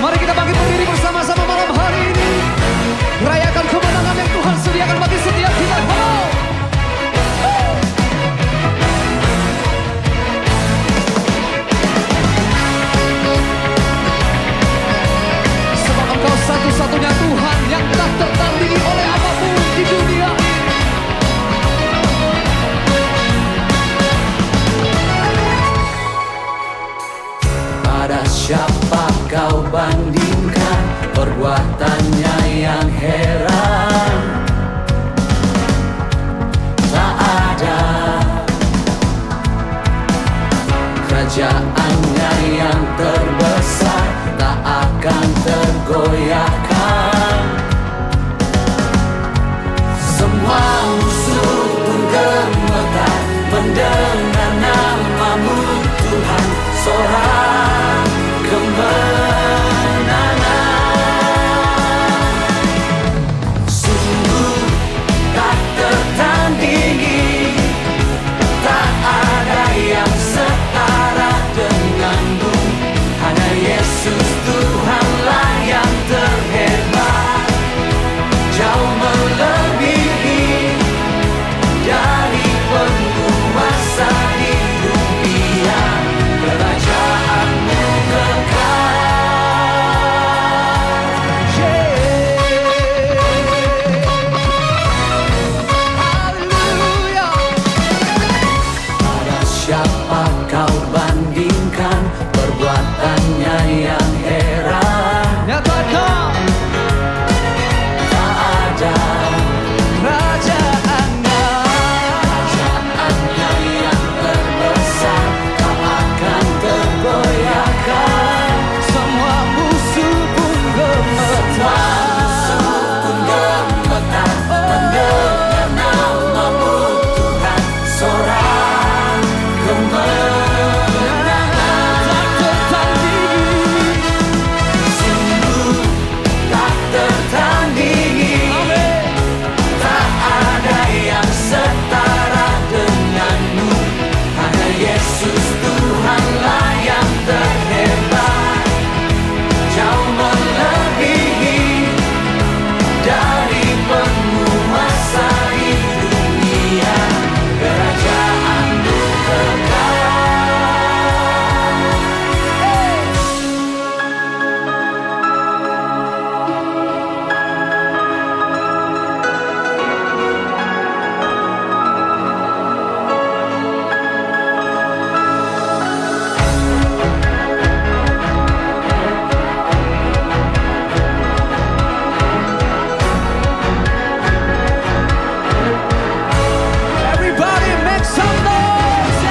Mari kita bangkit berdiri bersama-sama malam hari ini. Rayakan kemenangan yang Tuhan sediakan bagi setiap kita. Sebab Engkau satu-satunya Tuhan yang tak tertandingi oleh apapun di dunia ini. Pada siapa kau bandingkan perbuatannya yang heran? Tak ada kerajaannya yang terbesar, tak akan tergoyahkan. Semua musuh pun gemetar mendengar namamu Tuhan. Sorak kemenangan, sungguh tak tertandingi, tak ada yang setara denganmu. Hanya Yesus Tuhanlah yang terhebat, jauh melebihi dari penguasa di dunia. Kerajaanmu siapa kau bandingkan perbuatannya yang heran? Nyatakan tak ada kerajaannya yang terbesar, tak akan tergoyahkan. Semua musuh pun gemetar mendengar namamu Tuhan. Sorak kemenangan, tak tertandingi, sungguh tak tertandingi. Tak ada yang setara denganmu. Hanya Yesus Tuhanlah yang terhebat, jauh melebihi dari penguasa di dunia. Kerajaanmu kekal. Everybody make some noise,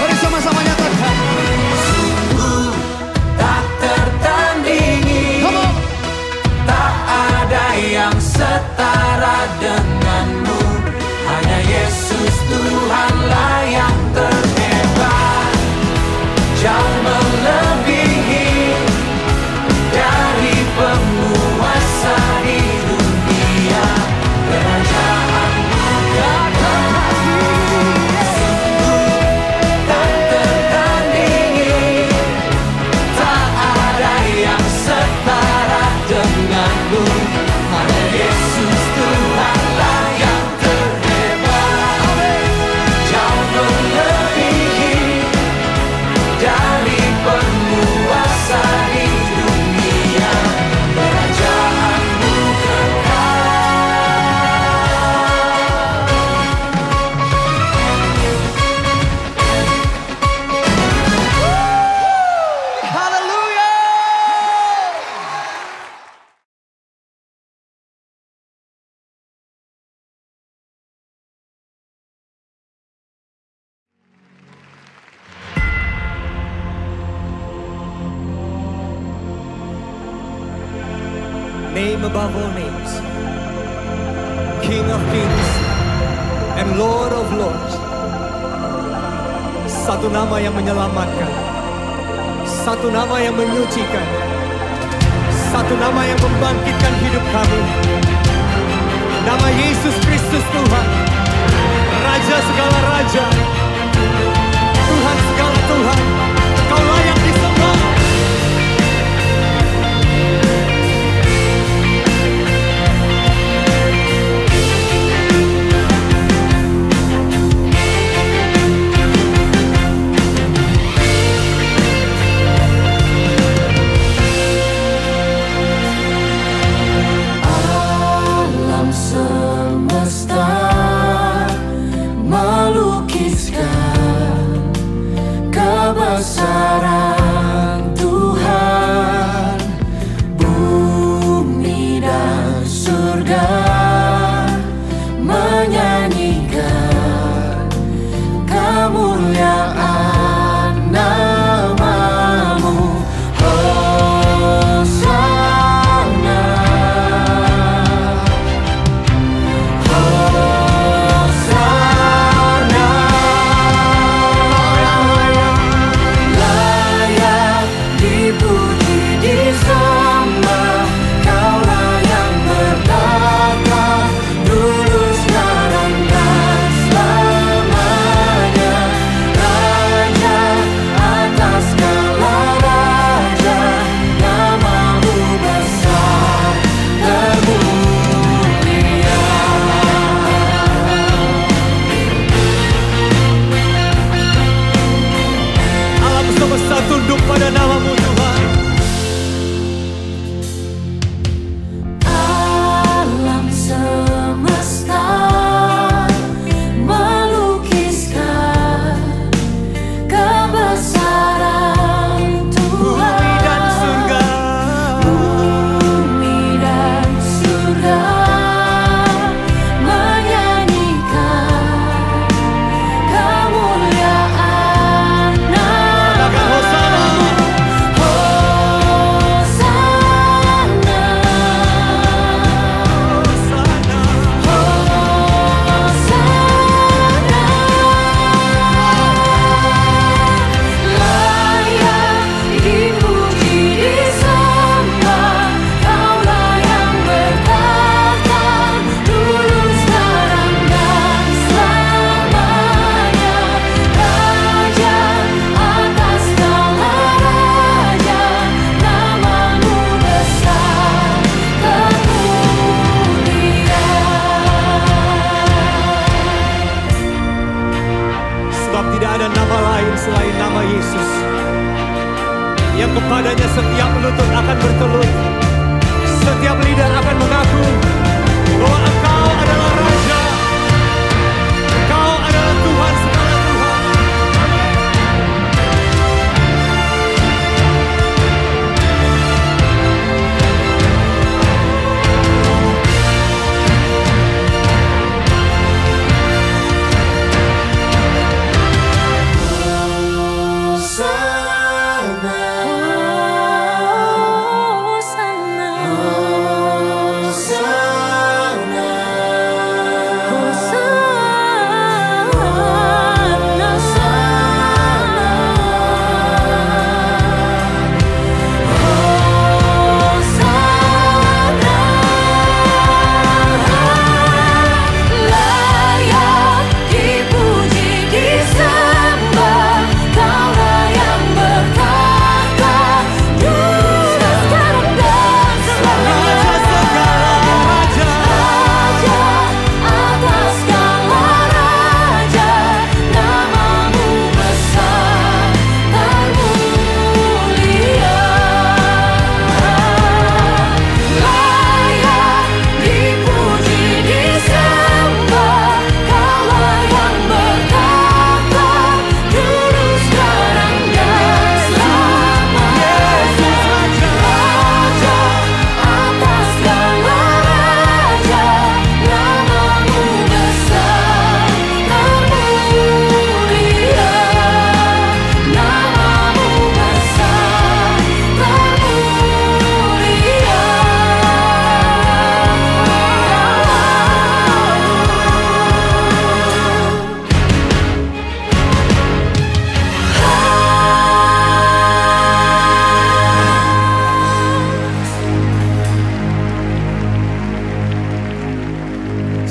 mari sama-sama nyatakan. Sungguh tak tertandingi, tak ada yang setara denganmu. Hanya Yesus Tuhanlah yang terhebat, jauh melebihi dari penguasa di dunia. Kerajaanmu kekal. Sungguh tak tertandingi, tak ada yang setara denganmu. Hanya Yesus Tuhanlah yang terhebat, jauh melebihi dari penguasa di dunia. Kerajaanmu kekal. Haleluya. Name above all names, King of kings, and Lord of Lords. Satu nama yang menyelamatkan, satu nama yang menyucikan, satu nama yang membangkitkan hidup kami. Nama Yesus Kristus Tuhan, Raja segala raja, Tuhan segala Tuhan. Kau layak disembah. Kebesaran Tuhan, bumi dan surga menyanyikan kemuliaan nama-Mu. Hosana, Hosana. Dipuji, disembah, Kaulah yang bertata dulu, sekarang, dan selamanya. Raja atas segala raja, nama-Mu besar termulia. Alam semesta tunduk pada nama-Mu Tuhan. Alam semesta melukiskan kebesaran Tuhan. Bumi dan surga, Bumi dan surga menyanyikan kemuliaan katakan Hosana. Tidak ada nama lain selain nama Yesus, yang kepadanya setiap lutut akan bertelut, setiap lidah akan mengaku bahwa Engkau adalah Raja, Engkau adalah Tuhan segala Tuhan. Hosana,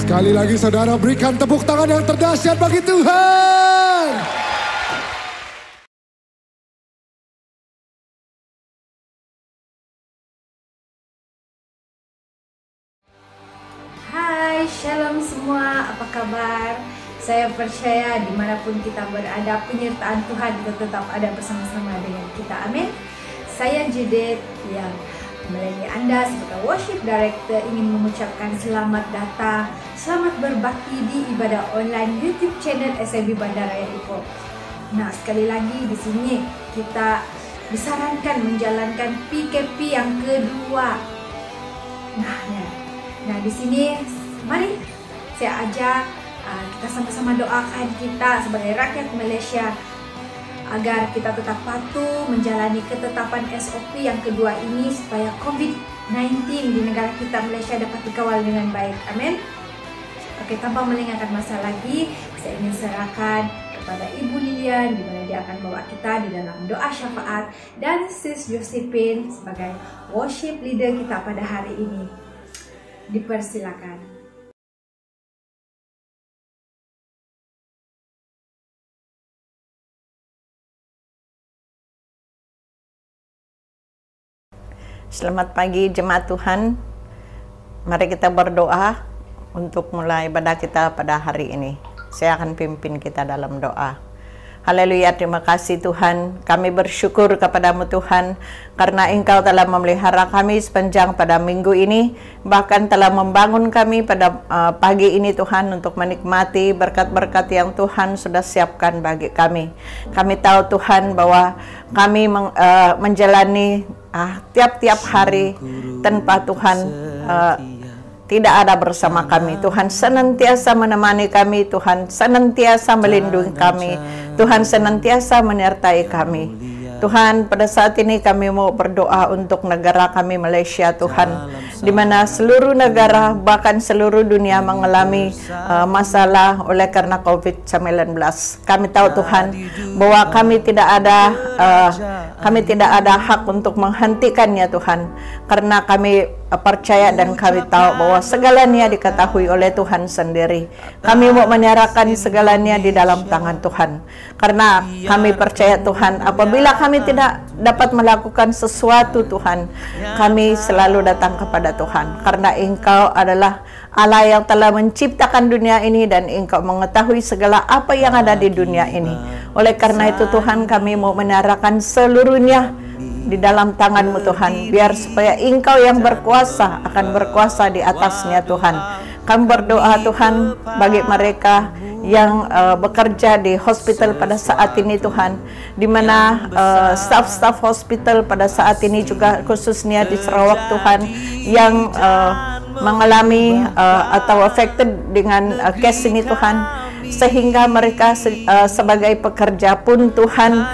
Sekali lagi saudara berikan tepuk tangan yang terdahsyat bagi Tuhan. Hai, shalom semua, apa kabar? Saya percaya dimanapun kita berada, penyertaan Tuhan tetap ada bersama-sama dengan kita, amin. Saya Judith yang melayani Anda sebagai worship director ingin mengucapkan selamat datang, selamat berbakti di ibadah online YouTube channel SMB Bandaraya Ipoh. Nah, sekali lagi di sini kita disarankan menjalankan PKP yang kedua. Nah, di sini mari saya ajak kita sama-sama doakan kita sebagai rakyat Malaysia agar kita tetap patuh menjalani ketetapan SOP yang kedua ini supaya COVID-19 di negara kita Malaysia dapat dikawal dengan baik. Amin. Oke, tanpa melengahkan masa lagi, saya ingin serahkan kepada Ibu Lilian di mana dia akan bawa kita di dalam doa syafaat dan Sis Josephine sebagai worship leader kita pada hari ini. Dipersilakan. Selamat pagi jemaat Tuhan. Mari kita berdoa untuk mulai ibadah kita pada hari ini. Saya akan pimpin kita dalam doa. Haleluya, terima kasih Tuhan. Kami bersyukur kepadamu Tuhan, karena Engkau telah memelihara kami sepanjang pada minggu ini, bahkan telah membangun kami pada pagi ini Tuhan untuk menikmati berkat-berkat yang Tuhan sudah siapkan bagi kami. Kami tahu Tuhan bahwa kami menjalani tiap-tiap hari tanpa Tuhan tidak ada bersama kami. Tuhan senantiasa menemani kami, Tuhan senantiasa melindungi kami, Tuhan senantiasa menyertai kami. Tuhan, pada saat ini kami mau berdoa untuk negara kami Malaysia Tuhan, di mana seluruh negara bahkan seluruh dunia mengalami masalah oleh karena COVID-19. Kami tahu Tuhan bahwa kami tidak ada hak untuk menghentikannya Tuhan, karena kami percaya dan kami tahu bahwa segalanya diketahui oleh Tuhan sendiri. Kami mau menyerahkan segalanya di dalam tangan Tuhan, karena kami percaya Tuhan, apabila kami tidak dapat melakukan sesuatu Tuhan, kami selalu datang kepada Tuhan, karena Engkau adalah Allah yang telah menciptakan dunia ini dan Engkau mengetahui segala apa yang ada di dunia ini. Oleh karena itu Tuhan, kami mau menyerahkan seluruhnya di dalam tangan-Mu Tuhan, biar supaya Engkau yang berkuasa akan berkuasa di atasnya Tuhan. Kami berdoa Tuhan bagi mereka yang bekerja di hospital pada saat ini Tuhan, di mana staf-staf hospital pada saat ini juga khususnya di Sarawak Tuhan yang mengalami atau affected dengan case ini Tuhan, sehingga mereka sebagai pekerja pun Tuhan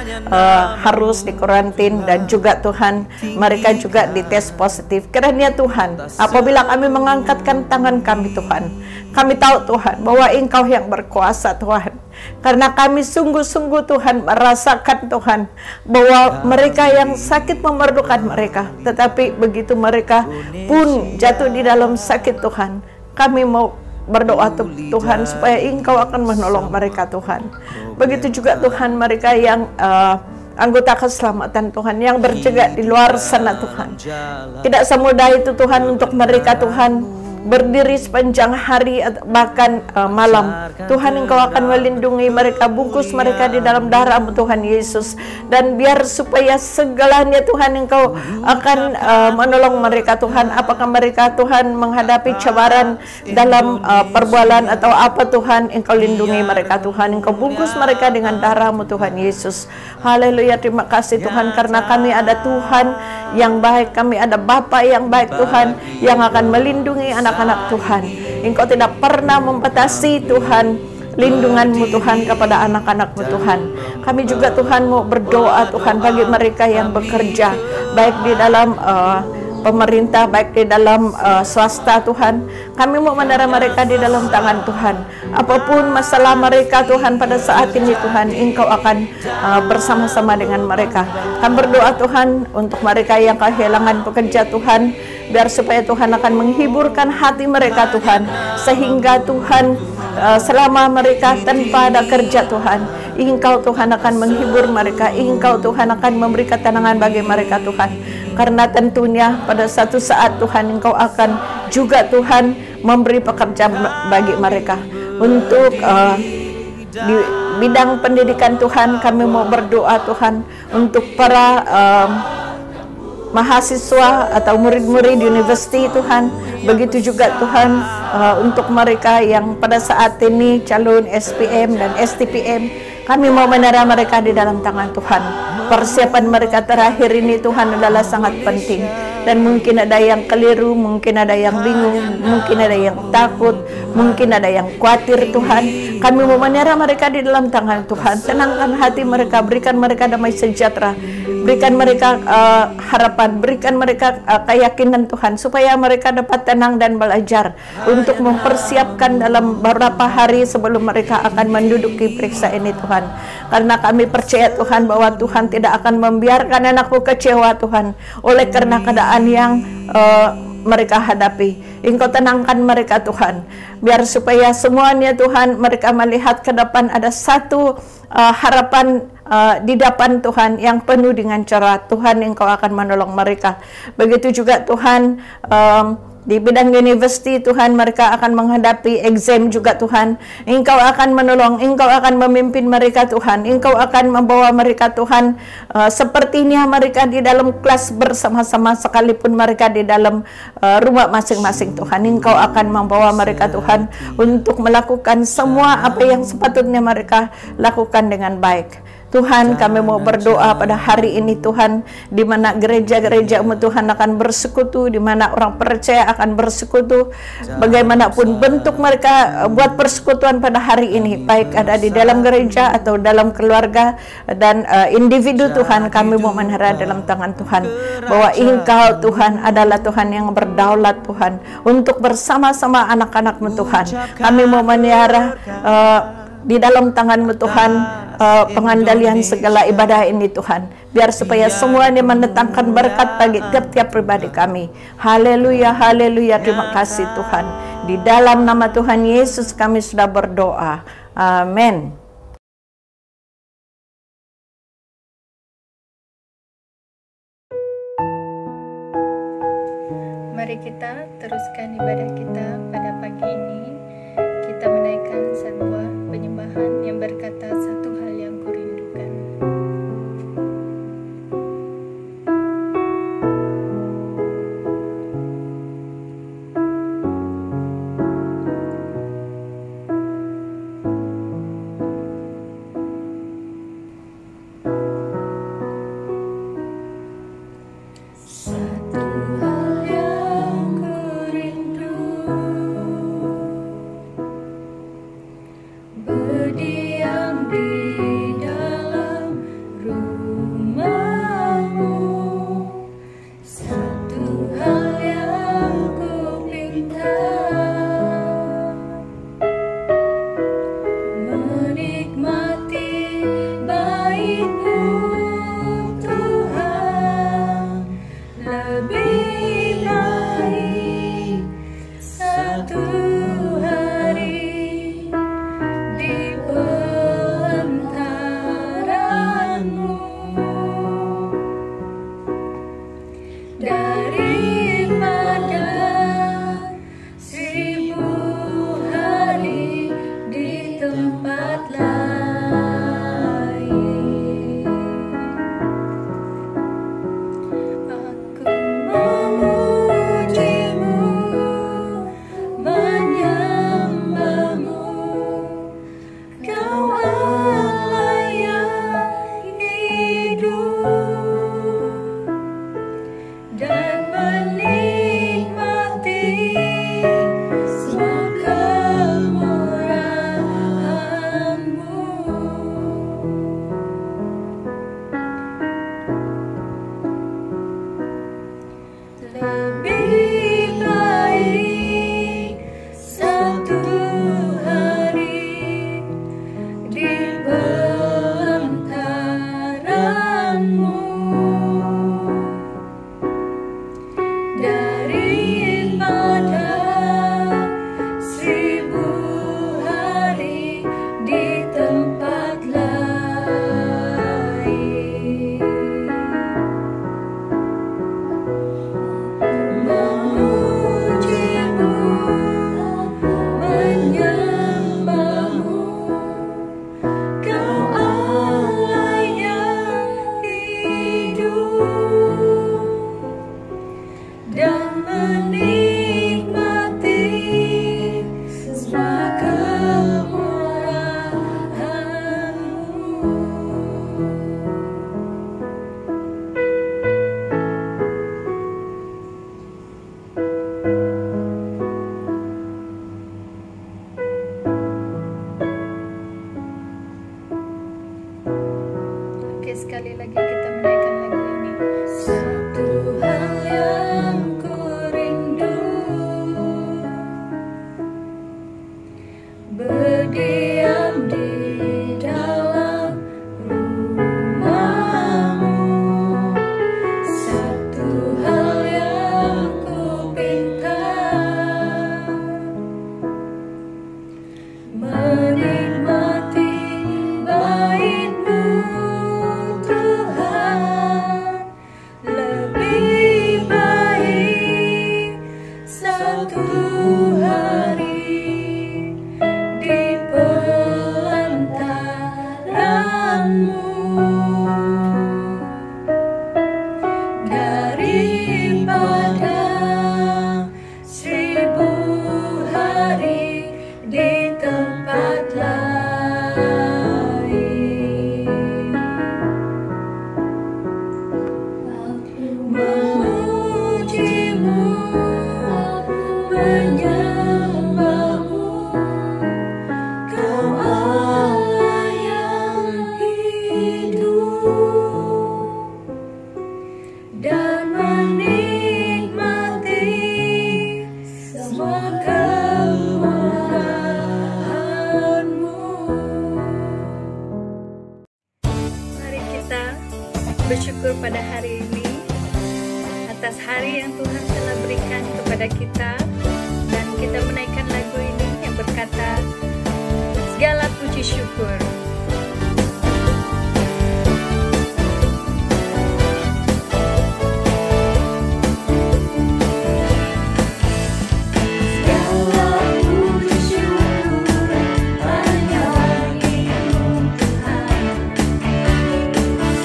harus dikarantin, dan juga Tuhan mereka juga dites positif. Kiranya Tuhan, apabila kami mengangkatkan tangan kami Tuhan, kami tahu Tuhan bahwa Engkau yang berkuasa Tuhan, karena kami sungguh-sungguh Tuhan merasakan Tuhan bahwa mereka yang sakit memerlukan mereka, tetapi begitu mereka pun jatuh di dalam sakit Tuhan, kami mau berdoa Tuhan supaya Engkau akan menolong mereka Tuhan. Begitu juga Tuhan mereka yang anggota keselamatan Tuhan yang berjaga di luar sana Tuhan. Tidak semudah itu Tuhan untuk mereka Tuhan berdiri sepanjang hari bahkan malam. Tuhan Engkau akan melindungi mereka, bungkus mereka di dalam darah-Mu Tuhan Yesus, dan biar supaya segalanya Tuhan Engkau akan menolong mereka Tuhan. Apakah mereka Tuhan menghadapi cabaran dalam perbualan atau apa Tuhan, Engkau lindungi mereka Tuhan, Engkau bungkus mereka dengan darah-Mu Tuhan Yesus. Haleluya, terima kasih Tuhan, karena kami ada Tuhan yang baik, kami ada Bapa yang baik Tuhan, yang akan melindungi anak-anak Tuhan. Engkau tidak pernah membatasi Tuhan lindungan-Mu Tuhan kepada anak-anak-Mu Tuhan. Kami juga Tuhan mau berdoa Tuhan bagi mereka yang bekerja baik di dalam pemerintah, baik di dalam swasta Tuhan. Kami mau menaruh mereka di dalam tangan Tuhan. Apapun masalah mereka Tuhan pada saat ini Tuhan, Engkau akan bersama-sama dengan mereka. Kami berdoa Tuhan untuk mereka yang kehilangan pekerja Tuhan, biar supaya Tuhan akan menghiburkan hati mereka Tuhan, sehingga Tuhan selama mereka tanpa ada kerja Tuhan, Engkau Tuhan akan menghibur mereka, Engkau Tuhan akan memberi ketenangan bagi mereka Tuhan. Karena tentunya pada satu saat Tuhan Engkau akan juga Tuhan memberi pekerjaan bagi mereka. Untuk di bidang pendidikan Tuhan, kami mau berdoa Tuhan untuk para mahasiswa atau murid-murid universiti Tuhan. Begitu juga Tuhan untuk mereka yang pada saat ini calon SPM dan STPM, kami mau menaruh mereka di dalam tangan Tuhan. Persiapan mereka terakhir ini Tuhan adalah sangat penting, dan mungkin ada yang keliru, mungkin ada yang bingung, mungkin ada yang takut, mungkin ada yang khawatir Tuhan. Kami mau menaruh mereka di dalam tangan Tuhan. Tenangkan hati mereka, berikan mereka damai sejahtera, berikan mereka harapan, berikan mereka keyakinan Tuhan, supaya mereka dapat tenang dan belajar untuk mempersiapkan dalam beberapa hari sebelum mereka akan menduduki periksa ini Tuhan. Karena kami percaya Tuhan bahwa Tuhan tidak akan membiarkan anakku kecewa Tuhan oleh karena keadaan yang mereka hadapi. Engkau tenangkan mereka Tuhan, biar supaya semuanya Tuhan mereka melihat ke depan ada satu harapan di depan Tuhan yang penuh dengan cerah. Tuhan Engkau akan menolong mereka. Begitu juga Tuhan di bidang universiti Tuhan, mereka akan menghadapi exam juga Tuhan. Engkau akan menolong, Engkau akan memimpin mereka Tuhan, Engkau akan membawa mereka Tuhan, sepertinya mereka di dalam kelas bersama-sama sekalipun mereka di dalam rumah masing-masing Tuhan. Engkau akan membawa mereka Tuhan untuk melakukan semua apa yang sepatutnya mereka lakukan dengan baik. Tuhan, kami mau berdoa pada hari ini Tuhan, di mana gereja-gereja-Mu Tuhan akan bersekutu, di mana orang percaya akan bersekutu, bagaimanapun bentuk mereka buat persekutuan pada hari ini, baik ada di dalam gereja atau dalam keluarga dan individu Tuhan, kami mau menyerah dalam tangan Tuhan, bahwa Engkau Tuhan adalah Tuhan yang berdaulat Tuhan, untuk bersama-sama anak-anak-Mu Tuhan. Kami mau menyerah di dalam tangan-Mu Tuhan, pengendalian segala ibadah ini Tuhan, biar supaya semuanya mendatangkan berkat bagi tiap-tiap pribadi kami. Haleluya, haleluya, terima kasih Tuhan. Di dalam nama Tuhan Yesus kami sudah berdoa. Amin. Mari kita teruskan ibadah kita pada pagi ini. Kita menaikkan sebuah penyembahan yang berkata, satu hal yang kurindukan. Satu hal yang kurindukan. suatu hari di pelantaranmu, daripada 1000 hari di tempat lain. Memujimu, menyembahmu, Kau Allah yang hidup, dan menikmati semua kemurahan-Mu. Mari kita bersyukur pada hari ini atas hari yang Tuhan telah berikan kepada kita, dan kita menaikkan lagu ini yang berkata, segala puji syukur. Segala puji syukur hanya bagi-Mu Tuhan,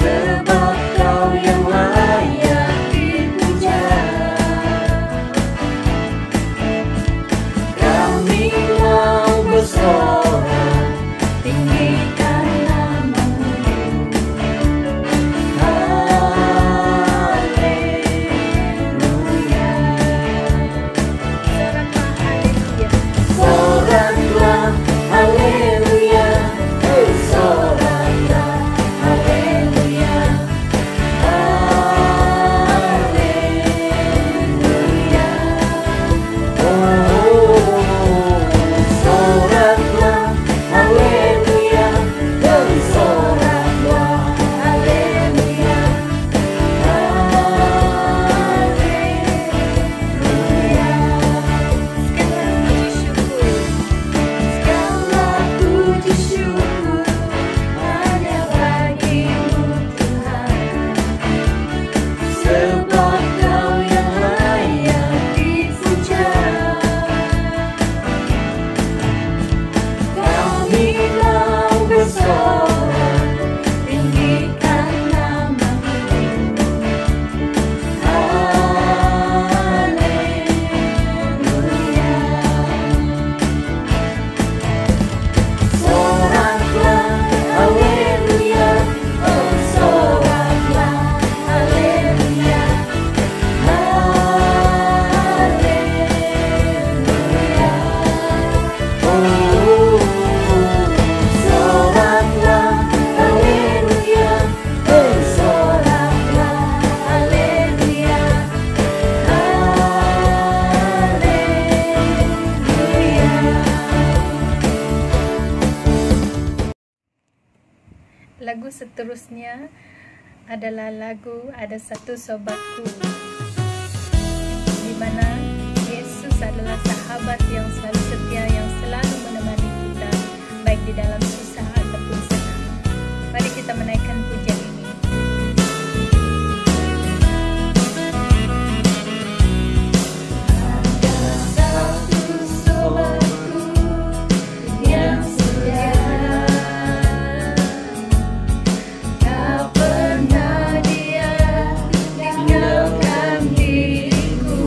sebab Kau yang layak dipuja. Kami mau bersorak, tinggikan nama-Mu. Soraklah, haleluya. Soraklah, haleluya. Haleluya. Soraklah, haleluya. Soraklah, haleluya. Haleluya. Segala puji syukur. Segala puji syukur hanya bagi-Mu Tuhan, sebab Kau yang layak dipuja. Kami mau bersorak, tinggikan nama-Mu. Haleluya. Soraklah, haleluya. Oh, soraklah, haleluya. Haleluya. Soraklah, haleluya. Oh, soraklah, haleluya. Haleluya. Lagu seterusnya adalah lagu Ada Satu Sobatku, di mana Yesus adalah sahabat yang selalu setia, yang selalu menemani kita baik di dalam susah ataupun senang. Mari kita menaikkan pujian ini. Ada satu sobatku yang setia, tak pernah dia tinggalkan diriku.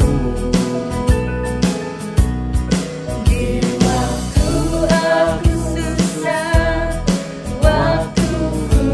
Di waktu aku susah, waktu ku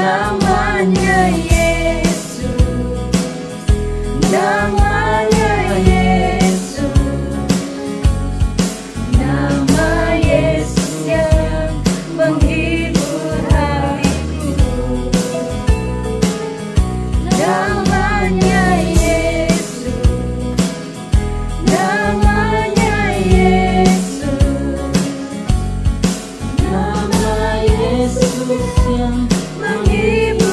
namanya Yesus, namanya Yesus, nama Yesus yang menghibur hatiku, namanya Yesus, namanya Yesus, nama Yesus yang menghibur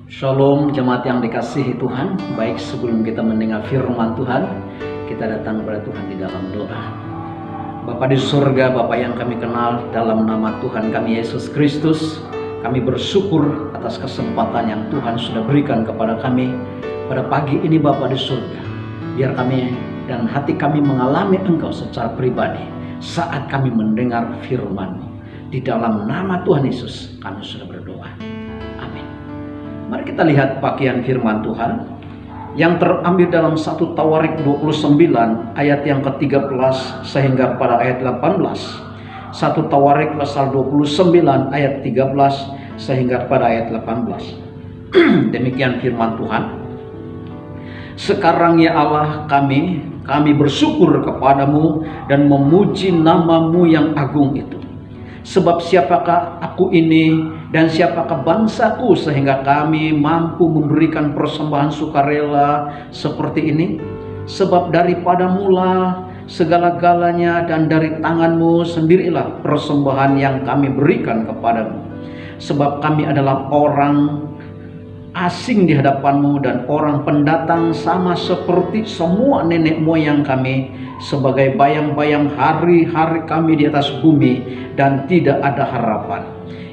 Shalom jemaat yang dikasihi Tuhan. Baik, sebelum kita mendengar firman Tuhan, kita datang kepada Tuhan di dalam doa. Bapa di surga, Bapa yang kami kenal, dalam nama Tuhan kami Yesus Kristus, kami bersyukur atas kesempatan yang Tuhan sudah berikan kepada kami pada pagi ini Bapa di surga. Biar kami dan hati kami mengalami Engkau secara pribadi saat kami mendengar firman-Mu. Di dalam nama Tuhan Yesus kami sudah berdoa. Mari kita lihat bagian firman Tuhan yang terambil dalam 1 Tawarik 29 ayat yang ke-13 sehingga pada ayat 18. 1 Tawarik pasal 29 ayat 13 sehingga pada ayat 18. Demikian firman Tuhan. Sekarang ya Allah kami bersyukur kepadamu dan memuji nama-Mu yang agung itu. Sebab siapakah aku ini dan siapakah bangsaku sehingga kami mampu memberikan persembahan sukarela seperti ini? Sebab daripada mula segala-galanya dan dari tangan-Mu sendirilah persembahan yang kami berikan kepadamu. Sebab kami adalah orang asing di hadapan-Mu dan orang pendatang sama seperti semua nenek moyang kami, sebagai bayang-bayang hari-hari kami di atas bumi dan tidak ada harapan.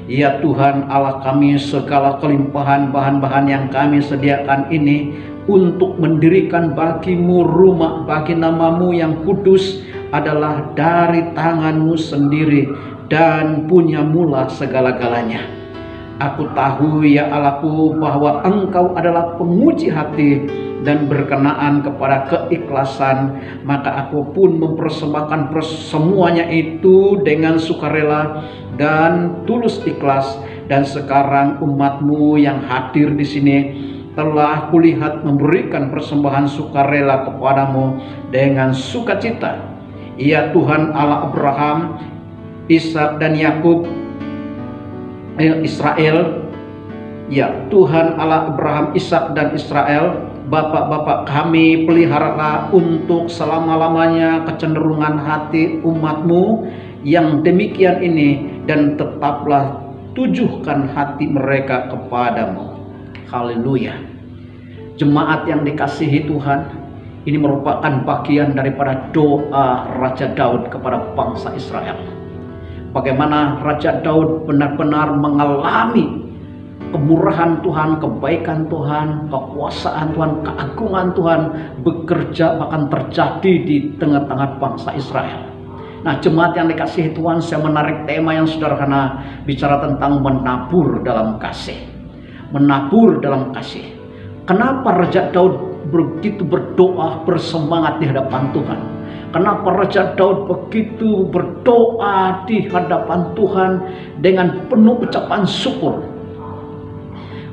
Ya Tuhan Allah kami, segala kelimpahan bahan-bahan yang kami sediakan ini untuk mendirikan bagi-Mu rumah bagi nama-Mu yang kudus adalah dari tangan-Mu sendiri dan punya mula segala-galanya. Aku tahu ya Allahku bahwa Engkau adalah penguji hati dan berkenaan kepada keikhlasan, maka aku pun mempersembahkan semuanya itu dengan sukarela dan tulus ikhlas. Dan sekarang umat-Mu yang hadir di sini telah kulihat memberikan persembahan sukarela kepadamu dengan sukacita. Ya Tuhan Allah Abraham, Ishak dan Yakub, Israel, ya Tuhan Allah Abraham, Ishak dan Israel, bapak-bapak kami peliharalah untuk selama-lamanya kecenderungan hati umat-Mu yang demikian ini, dan tetaplah tujuhkan hati mereka kepadamu. Haleluya. Jemaat yang dikasihi Tuhan, ini merupakan bagian daripada doa Raja Daud kepada bangsa Israel. Bagaimana Raja Daud benar-benar mengalami kemurahan Tuhan, kebaikan Tuhan, kekuasaan Tuhan, keagungan Tuhan bekerja bahkan terjadi di tengah-tengah bangsa Israel. Nah jemaat yang dikasihi Tuhan, saya menarik tema yang sederhana, bicara tentang menabur dalam kasih. Menabur dalam kasih. Kenapa Raja Daud begitu berdoa, bersemangat di hadapan Tuhan? Kenapa Raja Daud begitu berdoa di hadapan Tuhan dengan penuh ucapan syukur?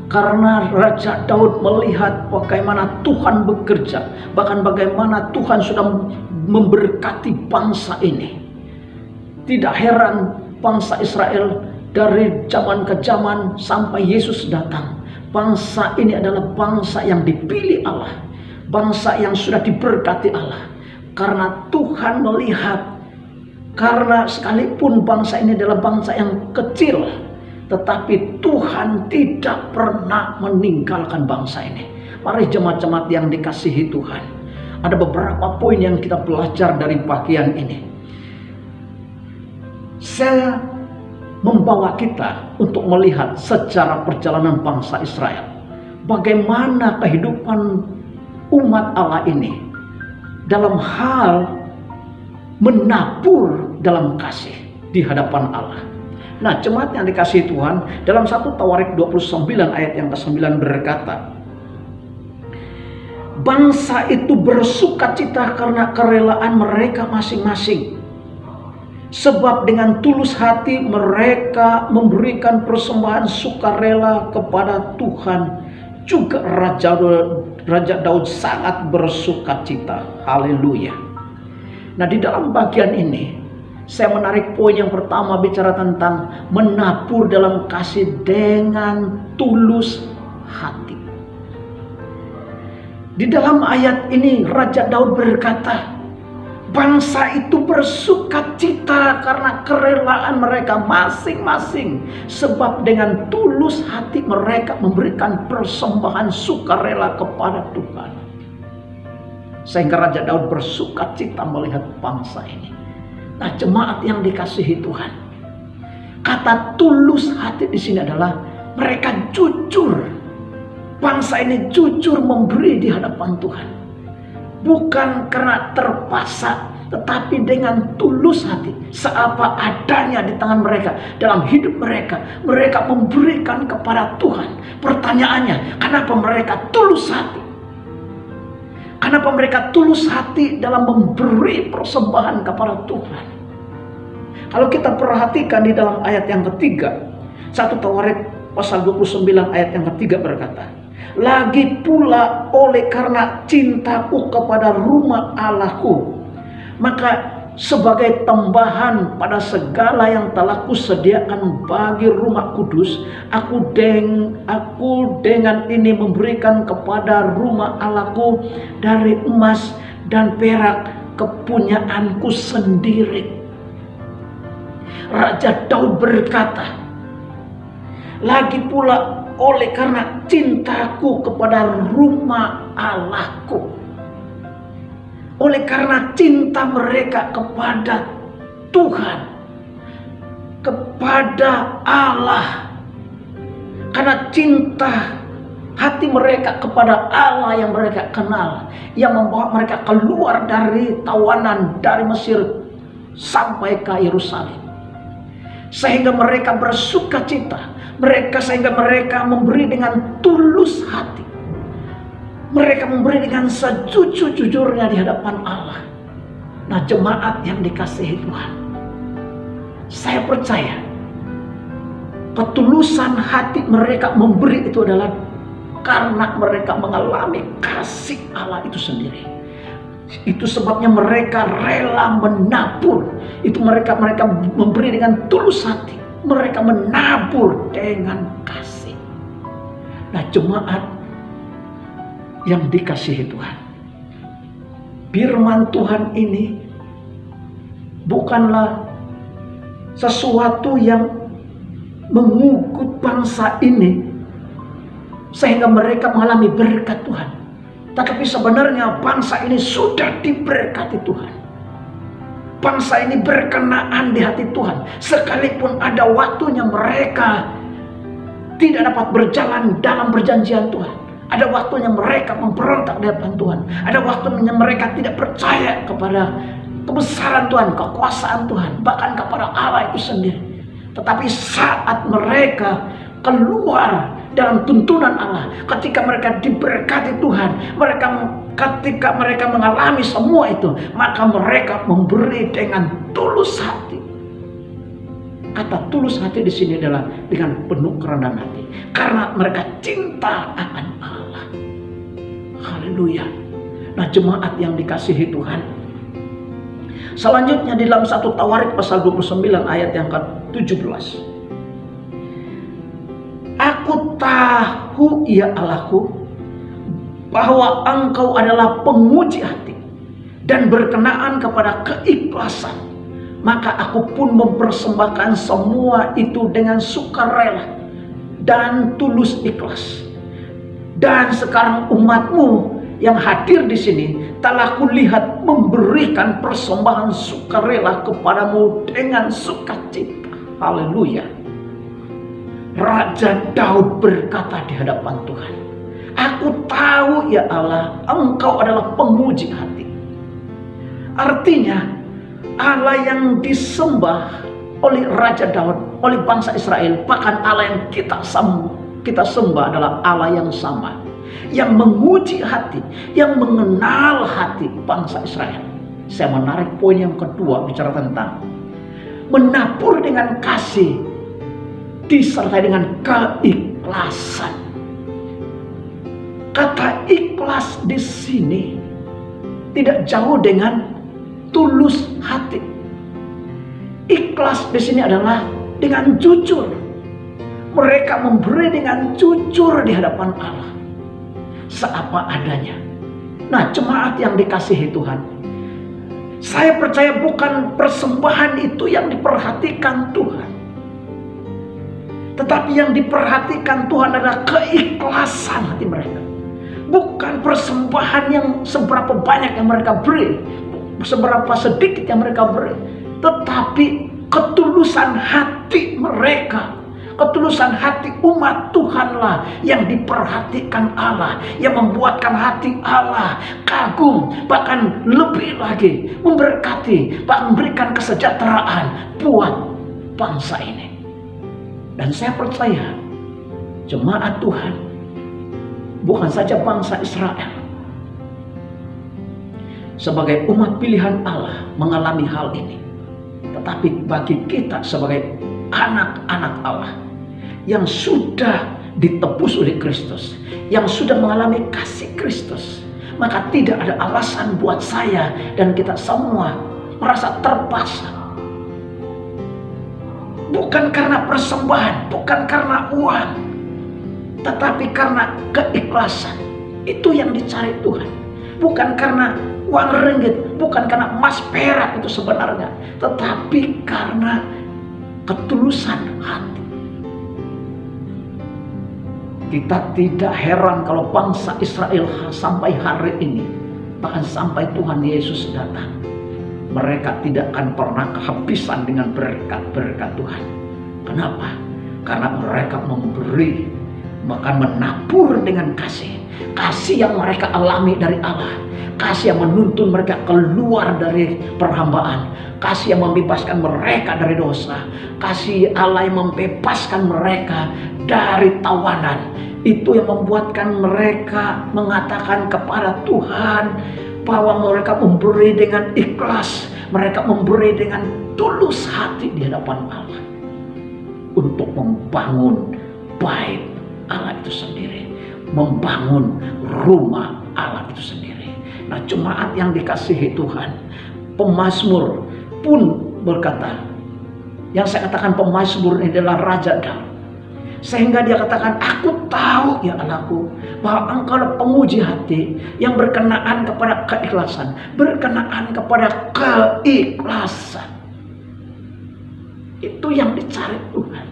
Karena Raja Daud melihat bagaimana Tuhan bekerja, bahkan bagaimana Tuhan sudah memberkati bangsa ini. Tidak heran bangsa Israel dari zaman ke zaman sampai Yesus datang, bangsa ini adalah bangsa yang dipilih Allah, bangsa yang sudah diberkati Allah. Karena Tuhan melihat, karena sekalipun bangsa ini adalah bangsa yang kecil, tetapi Tuhan tidak pernah meninggalkan bangsa ini. Mari jemaat-jemaat yang dikasihi Tuhan, ada beberapa poin yang kita belajar dari bagian ini. Saya membawa kita untuk melihat secara perjalanan bangsa Israel, bagaimana kehidupan umat Allah ini dalam hal menabur dalam kasih di hadapan Allah. Nah jemaat yang dikasihi Tuhan, dalam 1 Tawarik 29 ayat yang ke-9 berkata, bangsa itu bersukacita karena kerelaan mereka masing-masing. Sebab dengan tulus hati mereka memberikan persembahan sukarela kepada Tuhan. Juga Raja Daud sangat bersukacita. Haleluya. Nah di dalam bagian ini saya menarik poin yang pertama, bicara tentang menabur dalam kasih dengan tulus hati. Di dalam ayat ini Raja Daud berkata Bangsa itu bersuka cita karena kerelaan mereka masing-masing. Sebab dengan tulus hati mereka memberikan persembahan sukarela kepada Tuhan. Sehingga Raja Daud bersuka cita melihat bangsa ini. Nah, jemaat yang dikasihi Tuhan, kata tulus hati di sini adalah mereka jujur. Bangsa ini jujur memberi di hadapan Tuhan. Bukan karena terpaksa, tetapi dengan tulus hati. Seapa adanya di tangan mereka, dalam hidup mereka, mereka memberikan kepada Tuhan. Pertanyaannya, kenapa mereka tulus hati? Kenapa mereka tulus hati dalam memberi persembahan kepada Tuhan? Kalau kita perhatikan di dalam ayat yang ketiga, 1 Tawarik pasal 29 ayat yang ketiga berkata, lagi pula oleh karena cintaku kepada rumah Allahku, maka sebagai tambahan pada segala yang telah kusediakan bagi rumah kudus, aku dengan ini memberikan kepada rumah Allahku dari emas dan perak kepunyaanku sendiri. Raja Daud berkata, lagi pula oleh karena cintaku kepada rumah Allahku, oleh karena cinta mereka kepada Tuhan, kepada Allah, karena cinta hati mereka kepada Allah yang mereka kenal, yang membawa mereka keluar dari tawanan dari Mesir sampai ke Yerusalem, sehingga mereka bersuka cita. Sehingga mereka memberi dengan tulus hati. Mereka memberi dengan sejujur-jujurnya di hadapan Allah. Nah, jemaat yang dikasihi Tuhan, saya percaya ketulusan hati mereka memberi itu adalah karena mereka mengalami kasih Allah itu sendiri. Itu sebabnya mereka rela menabur. Itu mereka memberi dengan tulus hati. Mereka menabur dengan kasih. Nah, jemaat yang dikasihi Tuhan, firman Tuhan ini bukanlah sesuatu yang mengugut bangsa ini sehingga mereka mengalami berkat Tuhan. Tetapi sebenarnya bangsa ini sudah diberkati Tuhan. Bangsa ini berkenaan di hati Tuhan. Sekalipun ada waktunya mereka tidak dapat berjalan dalam perjanjian Tuhan. Ada waktunya mereka memberontak di hadapan Tuhan. Ada waktunya mereka tidak percaya kepada kebesaran Tuhan, kekuasaan Tuhan, bahkan kepada Allah itu sendiri. Tetapi saat mereka keluar dalam tuntunan Allah, ketika mereka diberkati Tuhan, ketika mereka mengalami semua itu, maka mereka memberi dengan tulus hati. Kata tulus hati di sini adalah dengan penuh kerendahan hati, karena mereka cinta akan Allah. Haleluya. Nah, jemaat yang dikasihi Tuhan, selanjutnya di dalam 1 Tawarik pasal 29 ayat yang ke-17. Aku tahu ya Allahku, bahwa Engkau adalah penguji hati dan berkenaan kepada keikhlasan. Maka aku pun mempersembahkan semua itu dengan sukarela dan tulus ikhlas. Dan sekarang umatmu yang hadir di sini telah kulihat memberikan persembahan sukarela kepadamu dengan sukacita. Haleluya. Raja Daud berkata di hadapan Tuhan, aku tahu ya Allah, Engkau adalah penguji hati. Artinya Allah yang disembah oleh Raja Daud, oleh bangsa Israel, bahkan Allah yang kita sembah adalah Allah yang sama, yang menguji hati, yang mengenal hati bangsa Israel. Saya menarik poin yang kedua, bicara tentang menabur dengan kasih disertai dengan keikhlasan. Kata ikhlas di sini tidak jauh dengan tulus hati. Ikhlas di sini adalah dengan jujur. Mereka memberi dengan jujur di hadapan Allah, seapa adanya. Nah, jemaat yang dikasihi Tuhan, Saya percaya bukan persembahan itu yang diperhatikan Tuhan, tetapi yang diperhatikan Tuhan adalah keikhlasan hati mereka. Bukan persembahan yang seberapa banyak yang mereka beri, seberapa sedikit yang mereka beri, tetapi ketulusan hati mereka. Ketulusan hati umat Tuhanlah yang diperhatikan Allah, yang membuatkan hati Allah kagum, bahkan lebih lagi memberkati, bahkan memberikan kesejahteraan buat bangsa ini. Dan saya percaya jemaat Tuhan, bukan saja bangsa Israel, sebagai umat pilihan Allah mengalami hal ini, tetapi bagi kita sebagai anak-anak Allah yang sudah ditebus oleh Kristus, yang sudah mengalami kasih Kristus, maka tidak ada alasan buat saya dan kita semua merasa terpaksa. Bukan karena persembahan, bukan karena uang, tetapi karena keikhlasan. Itu yang dicari Tuhan. Bukan karena uang ringgit, bukan karena emas perak itu sebenarnya, tetapi karena ketulusan hati. Kita tidak heran kalau bangsa Israel sampai hari ini, bahkan sampai Tuhan Yesus datang, mereka tidak akan pernah kehabisan dengan berkat-berkat Tuhan. Kenapa? Karena mereka memberi, bahkan menabur dengan kasih. Kasih yang mereka alami dari Allah, kasih yang menuntun mereka keluar dari perhambaan, kasih yang membebaskan mereka dari dosa, kasih Allah yang membebaskan mereka dari tawanan. Itu yang membuatkan mereka mengatakan kepada Tuhan bahwa mereka memberi dengan ikhlas, mereka memberi dengan tulus hati di hadapan Allah untuk membangun bait Allah itu sendiri, membangun rumah Allah itu sendiri. Nah, jemaat yang dikasihi Tuhan, pemazmur pun berkata, yang saya katakan pemazmur ini adalah Raja Daud, sehingga dia katakan, aku tahu ya Allahku bahwa Engkau adalah penguji hati yang berkenaan kepada keikhlasan, berkenaan kepada keikhlasan. Itu yang dicari Tuhan.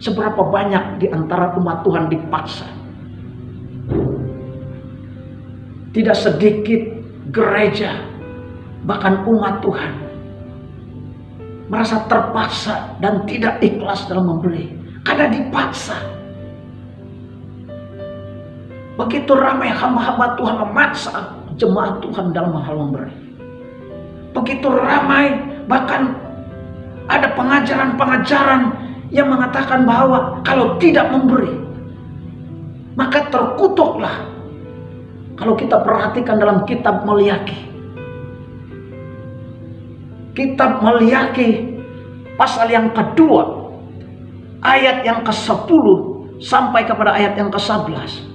Seberapa banyak di antara umat Tuhan dipaksa. Tidak sedikit gereja, bahkan umat Tuhan merasa terpaksa dan tidak ikhlas dalam memberi karena dipaksa. Begitu ramai hamba-hamba Tuhan memaksa jemaat Tuhan dalam hal memberi. Begitu ramai, bahkan ada pengajaran-pengajaran yang mengatakan bahwa kalau tidak memberi maka terkutuklah. Kalau kita perhatikan dalam kitab Maliaki, kitab Maliaki pasal yang kedua, ayat yang ke-10 sampai kepada ayat yang ke-11.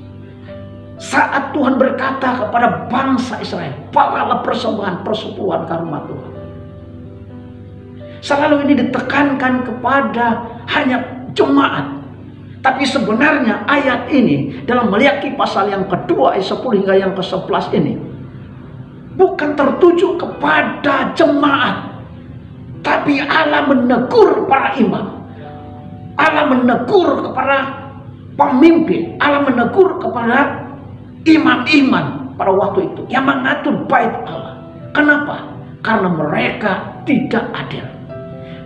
Saat Tuhan berkata kepada bangsa Israel, bawalah persembahan persepuluhan ke rumah Tuhan. Selalu ini ditekankan kepada hanya jemaat. Tapi sebenarnya ayat ini dalam Maliaki pasal yang kedua ayat 10 hingga yang ke-11 ini bukan tertuju kepada jemaat, tapi Allah menegur para imam, Allah menegur kepada pemimpin, Allah menegur kepada imam-imam pada waktu itu yang mengatur bait Allah. Kenapa? Karena mereka tidak adil,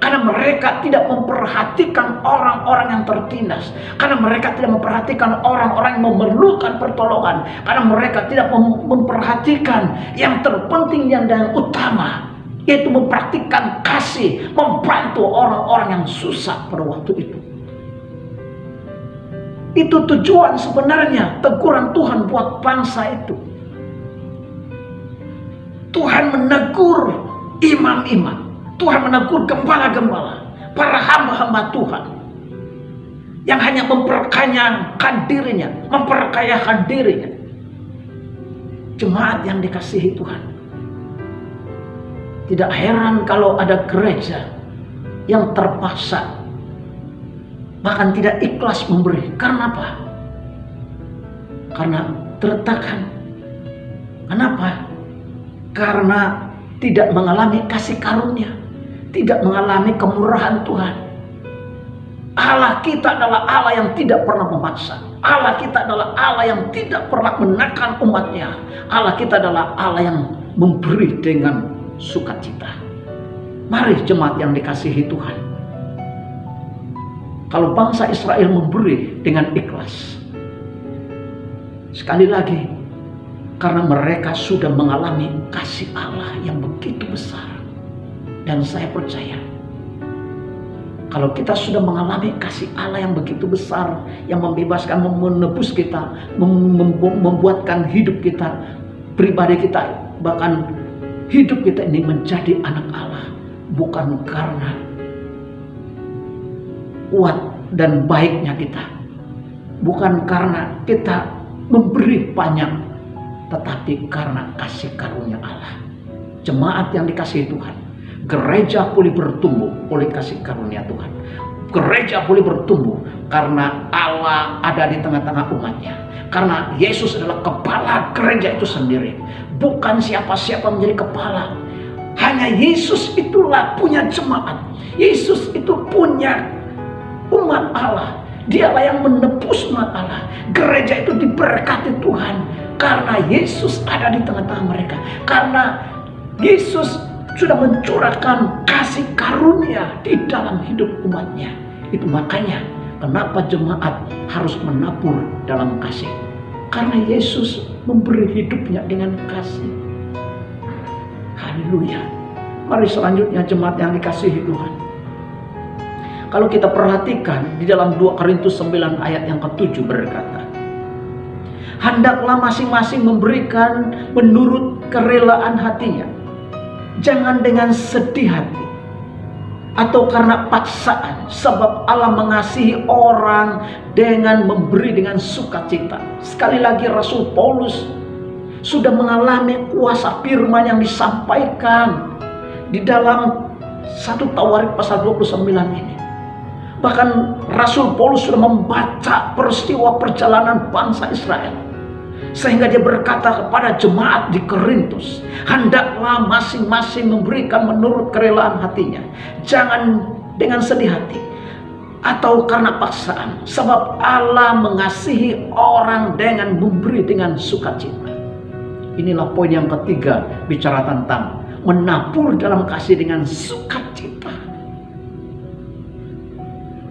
karena mereka tidak memperhatikan orang-orang yang tertindas, karena mereka tidak memperhatikan orang-orang yang memerlukan pertolongan, karena mereka tidak memperhatikan yang terpenting yang utama, yaitu mempraktikkan kasih, membantu orang-orang yang susah pada waktu itu. Itu tujuan sebenarnya teguran Tuhan buat bangsa itu. Tuhan menegur imam-imam, Tuhan menegur gembala-gembala, para hamba-hamba Tuhan yang hanya memperkayakan dirinya. Jemaat yang dikasihi Tuhan, tidak heran kalau ada gereja yang terpaksa, bahkan tidak ikhlas memberi. Karena apa? Karena tertekan. Kenapa? karena tidak mengalami kasih karunia, tidak mengalami kemurahan Tuhan. Allah kita adalah Allah yang tidak pernah memaksa. Allah kita adalah Allah yang tidak pernah menekan umatnya. Allah kita adalah Allah yang memberi dengan sukacita. Mari jemaat yang dikasihi Tuhan, kalau bangsa Israel memberi dengan ikhlas, sekali lagi, karena mereka sudah mengalami kasih Allah yang begitu besar. Dan saya percaya, kalau kita sudah mengalami kasih Allah yang begitu besar, yang membebaskan, menebus kita, membuatkan hidup kita, pribadi kita, bahkan hidup kita ini menjadi anak Allah, bukan karena kuat dan baiknya kita, bukan karena kita memberi banyak, tetapi karena kasih karunia Allah. Jemaat yang dikasihi Tuhan, gereja boleh bertumbuh oleh kasih karunia Tuhan. Gereja boleh bertumbuh karena Allah ada di tengah-tengah umatnya. Karena Yesus adalah kepala gereja itu sendiri. Bukan siapa-siapa menjadi kepala. Hanya Yesus itulah punya jemaat. Yesus itu punya umat Allah. Dialah yang menebus umat Allah. Gereja itu diberkati Tuhan karena Yesus ada di tengah-tengah mereka. Karena Yesus sudah mencurahkan kasih karunia di dalam hidup umatnya. Itu makanya kenapa jemaat harus menabur dalam kasih. Karena Yesus memberi hidupnya dengan kasih. Haleluya. Mari selanjutnya jemaat yang dikasihi Tuhan, kalau kita perhatikan di dalam 2 Korintus 9 ayat yang ke-7 berkata, hendaklah masing-masing memberikan menurut kerelaan hatinya, jangan dengan sedih hati atau karena paksaan, sebab Allah mengasihi orang dengan memberi dengan sukacita. Sekali lagi Rasul Paulus sudah mengalami kuasa firman yang disampaikan di dalam 1 Tawarik pasal 29 ini. Bahkan Rasul Paulus sudah membaca peristiwa perjalanan bangsa Israel, sehingga dia berkata kepada jemaat di Korintus, hendaklah masing-masing memberikan menurut kerelaan hatinya, jangan dengan sedih hati atau karena paksaan, sebab Allah mengasihi orang dengan memberi dengan sukacita. Inilah poin yang ketiga, bicara tentang menabur dalam kasih dengan sukacita.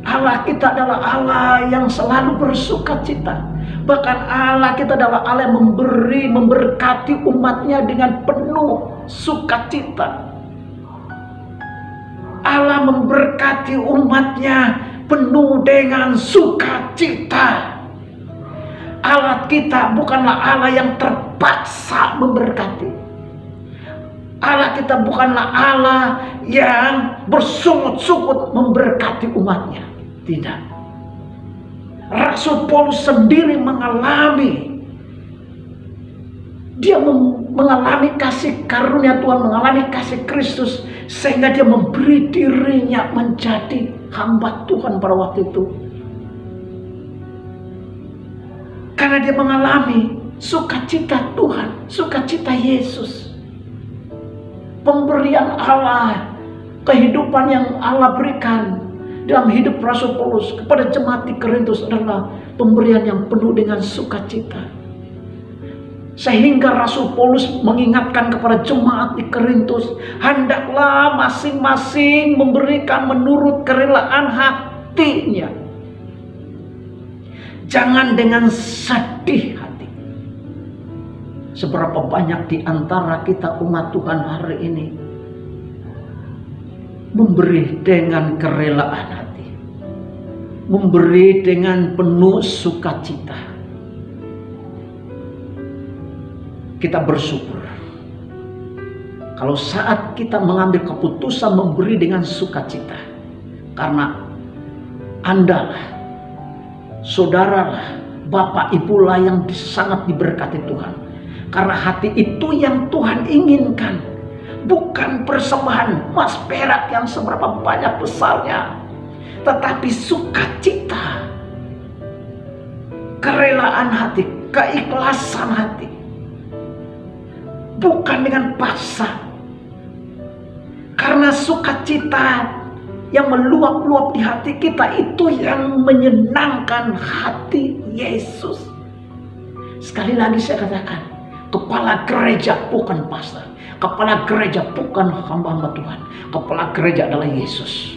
Allah kita adalah Allah yang selalu bersukacita. Bahkan Allah kita adalah Allah yang memberkati umatnya dengan penuh sukacita. Allah memberkati umatnya penuh dengan sukacita. Allah kita bukanlah Allah yang terpaksa memberkati. Allah kita bukanlah Allah yang bersungut-sungut memberkati umatnya. Tidak. Rasul Paulus sendiri mengalami, dia mengalami kasih karunia Tuhan, mengalami kasih Kristus, sehingga dia memberi dirinya menjadi hamba Tuhan pada waktu itu. Karena dia mengalami sukacita Tuhan, sukacita Yesus. Pemberian Allah, kehidupan yang Allah berikan dalam hidup Rasul Paulus kepada jemaat di Korintus adalah pemberian yang penuh dengan sukacita. Sehingga Rasul Paulus mengingatkan kepada jemaat di Korintus, hendaklah masing-masing memberikan menurut kerelaan hatinya, jangan dengan sedih hati. Seberapa banyak di antara kita umat Tuhan hari ini memberi dengan kerelaan hati, memberi dengan penuh sukacita. Kita bersyukur kalau saat kita mengambil keputusan memberi dengan sukacita, karena Andalah, saudaralah, Bapak Ibulah yang sangat diberkati Tuhan. Karena hati itu yang Tuhan inginkan, bukan persembahan emas perak yang seberapa banyak besarnya, tetapi sukacita, kerelaan hati, keikhlasan hati. bukan dengan paksa. Karena sukacita yang meluap-luap di hati kita itu yang menyenangkan hati Yesus. Sekali lagi saya katakan, kepala gereja bukan pastor, kepala gereja bukan hamba-hamba Tuhan, kepala gereja adalah Yesus.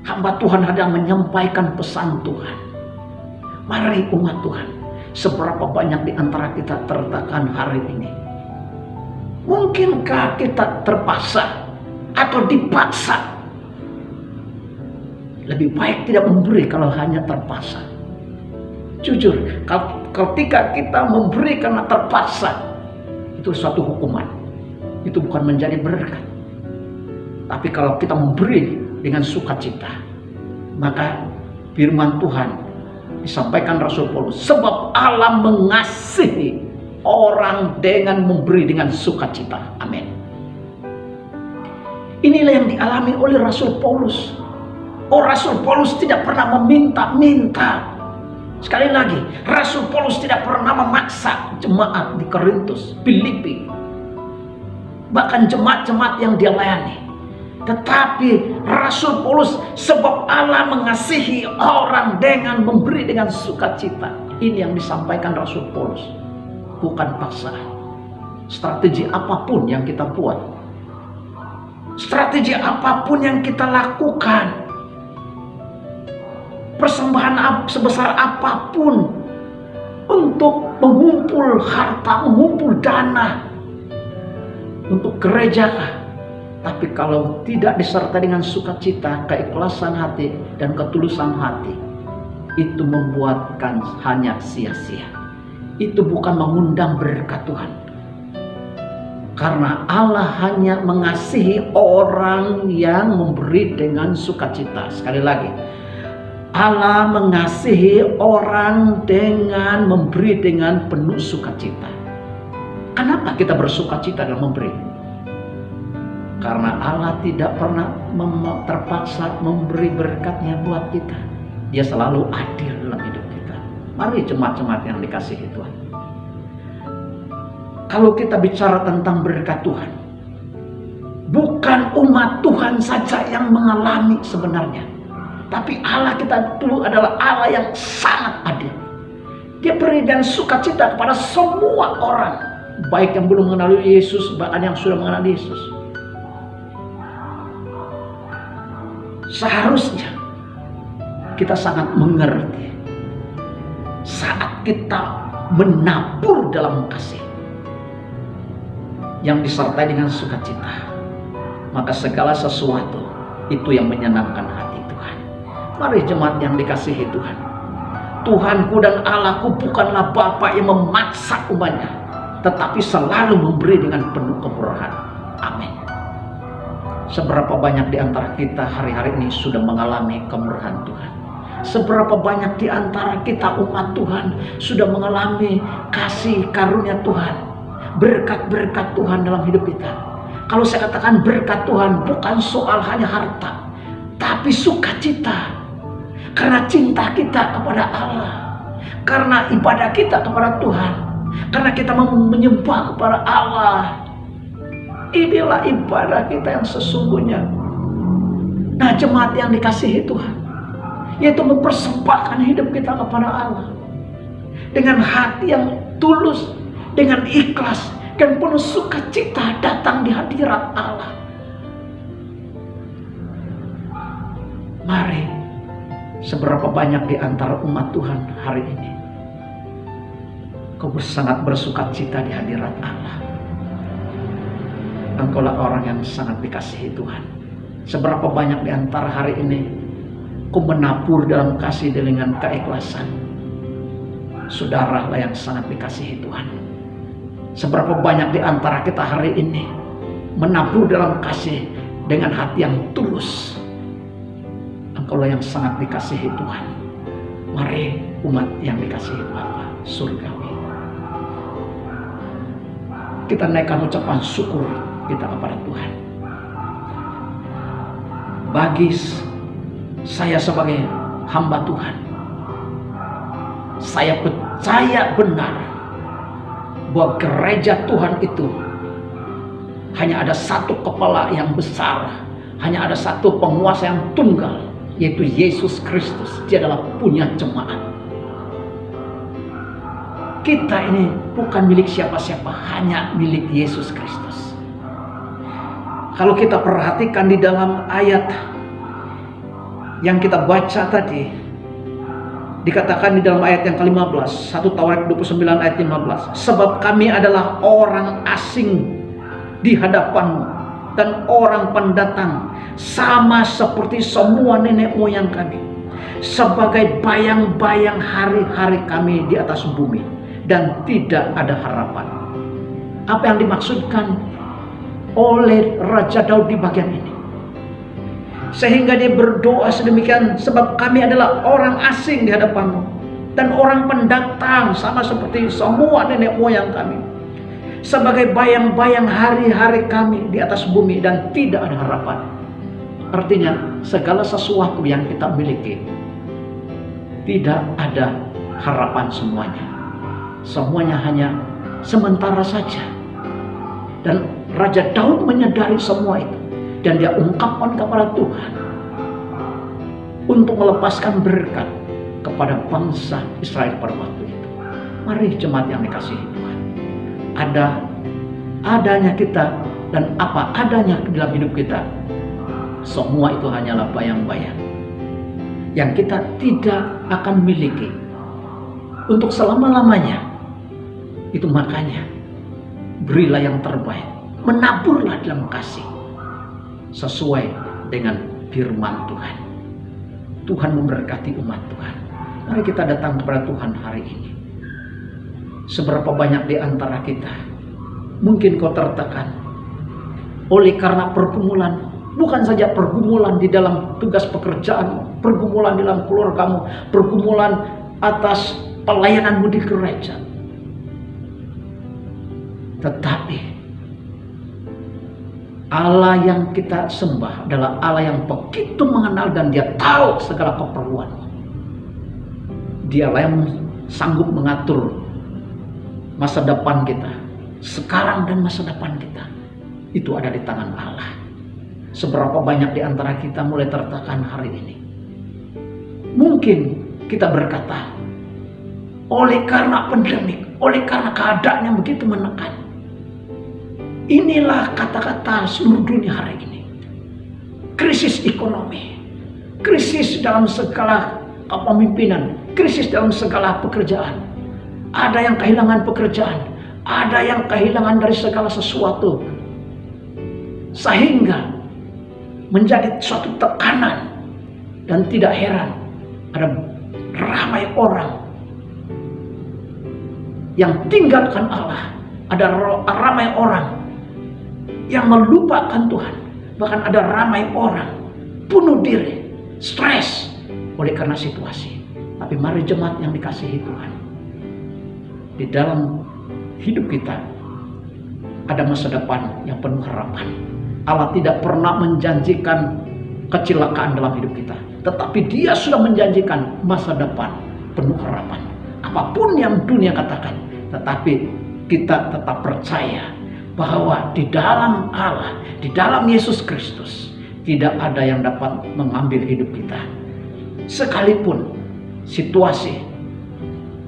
Hamba Tuhan sedang menyampaikan pesan Tuhan. Mari umat Tuhan, seberapa banyak di antara kita tertekan hari ini? Mungkinkah kita terpaksa atau dipaksa? Lebih baik tidak memberi kalau hanya terpaksa. Jujur, ketika kita memberi karena terpaksa, itu suatu hukuman. Itu bukan menjadi berkat. Tapi kalau kita memberi dengan sukacita, maka firman Tuhan disampaikan Rasul Paulus, sebab Allah mengasihi orang dengan memberi dengan sukacita. Amin. Inilah yang dialami oleh Rasul Paulus. Oh, Rasul Paulus tidak pernah meminta-minta. Sekali lagi, Rasul Paulus tidak pernah memaksa jemaat di Korintus, Filipi, bahkan jemaat-jemaat yang dia layani. Tetapi Rasul Paulus, sebab Allah mengasihi orang dengan memberi dengan sukacita. Ini yang disampaikan Rasul Paulus, bukan paksaan. Strategi apapun yang kita buat, strategi apapun yang kita lakukan, persembahan sebesar apapun untuk mengumpul harta, mengumpul dana untuk gereja, tapi kalau tidak disertai dengan sukacita, keikhlasan hati dan ketulusan hati, itu membuatkan hanya sia-sia. Itu bukan mengundang berkat Tuhan. Karena Allah hanya mengasihi orang yang memberi dengan sukacita. Sekali lagi, Allah mengasihi orang dengan memberi dengan penuh sukacita. Kenapa kita bersukacita dalam memberi? Karena Allah tidak pernah terpaksa memberi berkatnya buat kita. Dia selalu adil dalam hidup kita. Mari jemaat-jemaat yang dikasihi Tuhan, kalau kita bicara tentang berkat Tuhan, bukan umat Tuhan saja yang mengalami sebenarnya, tapi Allah kita dulu adalah Allah yang sangat adil. Dia beri dan sukacita kepada semua orang, baik yang belum mengenal Yesus, bahkan yang sudah mengenal Yesus. Seharusnya kita sangat mengerti saat kita menabur dalam kasih yang disertai dengan sukacita, maka segala sesuatu itu yang menyenangkan hati Tuhan. Mari jemaat yang dikasihi Tuhan, Tuhanku dan Allahku bukanlah Bapa yang memaksa umatnya, tetapi selalu memberi dengan penuh kemurahan. Amin. Seberapa banyak di antara kita hari-hari ini sudah mengalami kemurahan Tuhan? Seberapa banyak di antara kita umat Tuhan sudah mengalami kasih karunia Tuhan, berkat-berkat Tuhan dalam hidup kita? Kalau saya katakan berkat Tuhan bukan soal hanya harta, tapi sukacita. Karena cinta kita kepada Allah, karena ibadah kita kepada Tuhan, karena kita menyembah kepada Allah. Inilah ibadah kita yang sesungguhnya. Nah, jemaat yang dikasihi Tuhan, yaitu mempersembahkan hidup kita kepada Allah dengan hati yang tulus, dengan ikhlas dan penuh sukacita datang di hadirat Allah. Mari, seberapa banyak di antara umat Tuhan hari ini kau sangat bersukacita di hadirat Allah? Engkaulah orang yang sangat dikasihi Tuhan. Seberapa banyak di antara hari ini kau menabur dalam kasih dengan keikhlasan? Saudaralah yang sangat dikasihi Tuhan. Seberapa banyak di antara kita hari ini menabur dalam kasih dengan hati yang tulus? Engkaulah yang sangat dikasihi Tuhan. Mari umat yang dikasihi Bapa surgawi, kita naikkan ucapan syukur kita kepada Tuhan. Bagi saya sebagai hamba Tuhan, saya percaya benar bahwa gereja Tuhan itu hanya ada satu kepala yang besar, hanya ada satu penguasa yang tunggal, yaitu Yesus Kristus. Dia adalah punya jemaat. Kita ini bukan milik siapa-siapa, hanya milik Yesus Kristus. Kalau kita perhatikan di dalam ayat yang kita baca tadi, dikatakan di dalam ayat yang ke-15, 1 Tawarik 29 ayat 15, sebab kami adalah orang asing di hadapanmu dan orang pendatang, sama seperti semua nenek moyang kami, sebagai bayang-bayang hari-hari kami di atas bumi, dan tidak ada harapan. Apa yang dimaksudkan oleh Raja Daud di bagian ini? Sehingga dia berdoa sedemikian, sebab kami adalah orang asing di hadapanmu dan orang pendatang, sama seperti semua nenek moyang kami, sebagai bayang-bayang hari-hari kami di atas bumi, dan tidak ada harapan. Artinya segala sesuatu yang kita miliki tidak ada harapan semuanya. Semuanya hanya sementara saja. Dan Raja Daud menyadari semua itu, dan dia ungkapkan kepada Tuhan untuk melepaskan berkat kepada bangsa Israel pada waktu itu. Mari jemaat yang dikasihi Tuhan, adanya kita dan apa adanya dalam hidup kita, semua itu hanyalah bayang-bayang yang kita tidak akan miliki untuk selama-lamanya. Itu makanya berilah yang terbaik, menaburlah dalam kasih sesuai dengan firman Tuhan. Tuhan memberkati umat Tuhan. Mari kita datang kepada Tuhan hari ini. Seberapa banyak di antara kita mungkin kau tertekan oleh karena pergumulan, bukan saja pergumulan di dalam tugas pekerjaan, pergumulan di dalam keluargamu, pergumulan atas pelayananmu di gereja, tetapi Allah yang kita sembah adalah Allah yang begitu mengenal dan dia tahu segala keperluan. Dialah yang sanggup mengatur masa depan kita, sekarang dan masa depan kita. Itu ada di tangan Allah. Seberapa banyak di antara kita mulai tertekan hari ini. Mungkin kita berkata, oleh karena pandemik, oleh karena keadaan yang begitu menekan. Inilah kata-kata seluruh dunia hari ini. Krisis ekonomi, krisis dalam segala kepemimpinan, krisis dalam segala pekerjaan. Ada yang kehilangan pekerjaan, ada yang kehilangan dari segala sesuatu. Sehingga menjadi suatu tekanan, dan tidak heran ada ramai orang yang tinggalkan Allah. Ada ramai orang yang melupakan Tuhan. Bahkan ada ramai orang bunuh diri, stres oleh karena situasi. Tapi mari jemaat yang dikasihi Tuhan, di dalam hidup kita ada masa depan yang penuh harapan. Allah tidak pernah menjanjikan kecelakaan dalam hidup kita, tetapi Dia sudah menjanjikan masa depan penuh harapan. Apapun yang dunia katakan, tetapi kita tetap percaya bahwa di dalam Allah, di dalam Yesus Kristus, tidak ada yang dapat mengambil hidup kita. Sekalipun situasi,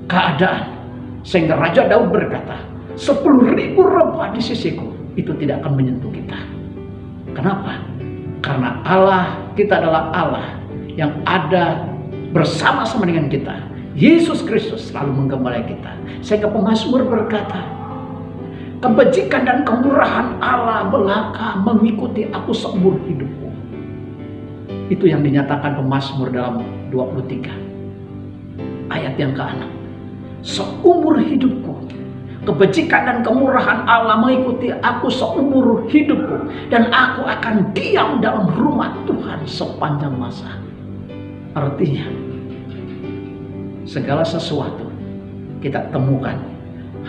keadaan, sehingga Raja Daud berkata, 10.000 rebah di sisiku, itu tidak akan menyentuh kita. Kenapa? Karena Allah kita adalah Allah yang ada bersama-sama dengan kita. Yesus Kristus selalu menggembala kita. Sehingga pemazmur berkata, kebajikan dan kemurahan Allah belaka mengikuti aku seumur hidupku. Itu yang dinyatakan pemazmur dalam 23 ayat yang ke-6. Seumur hidupku, kebajikan dan kemurahan Allah mengikuti aku seumur hidupku, dan aku akan diam dalam rumah Tuhan sepanjang masa. Artinya, segala sesuatu kita temukan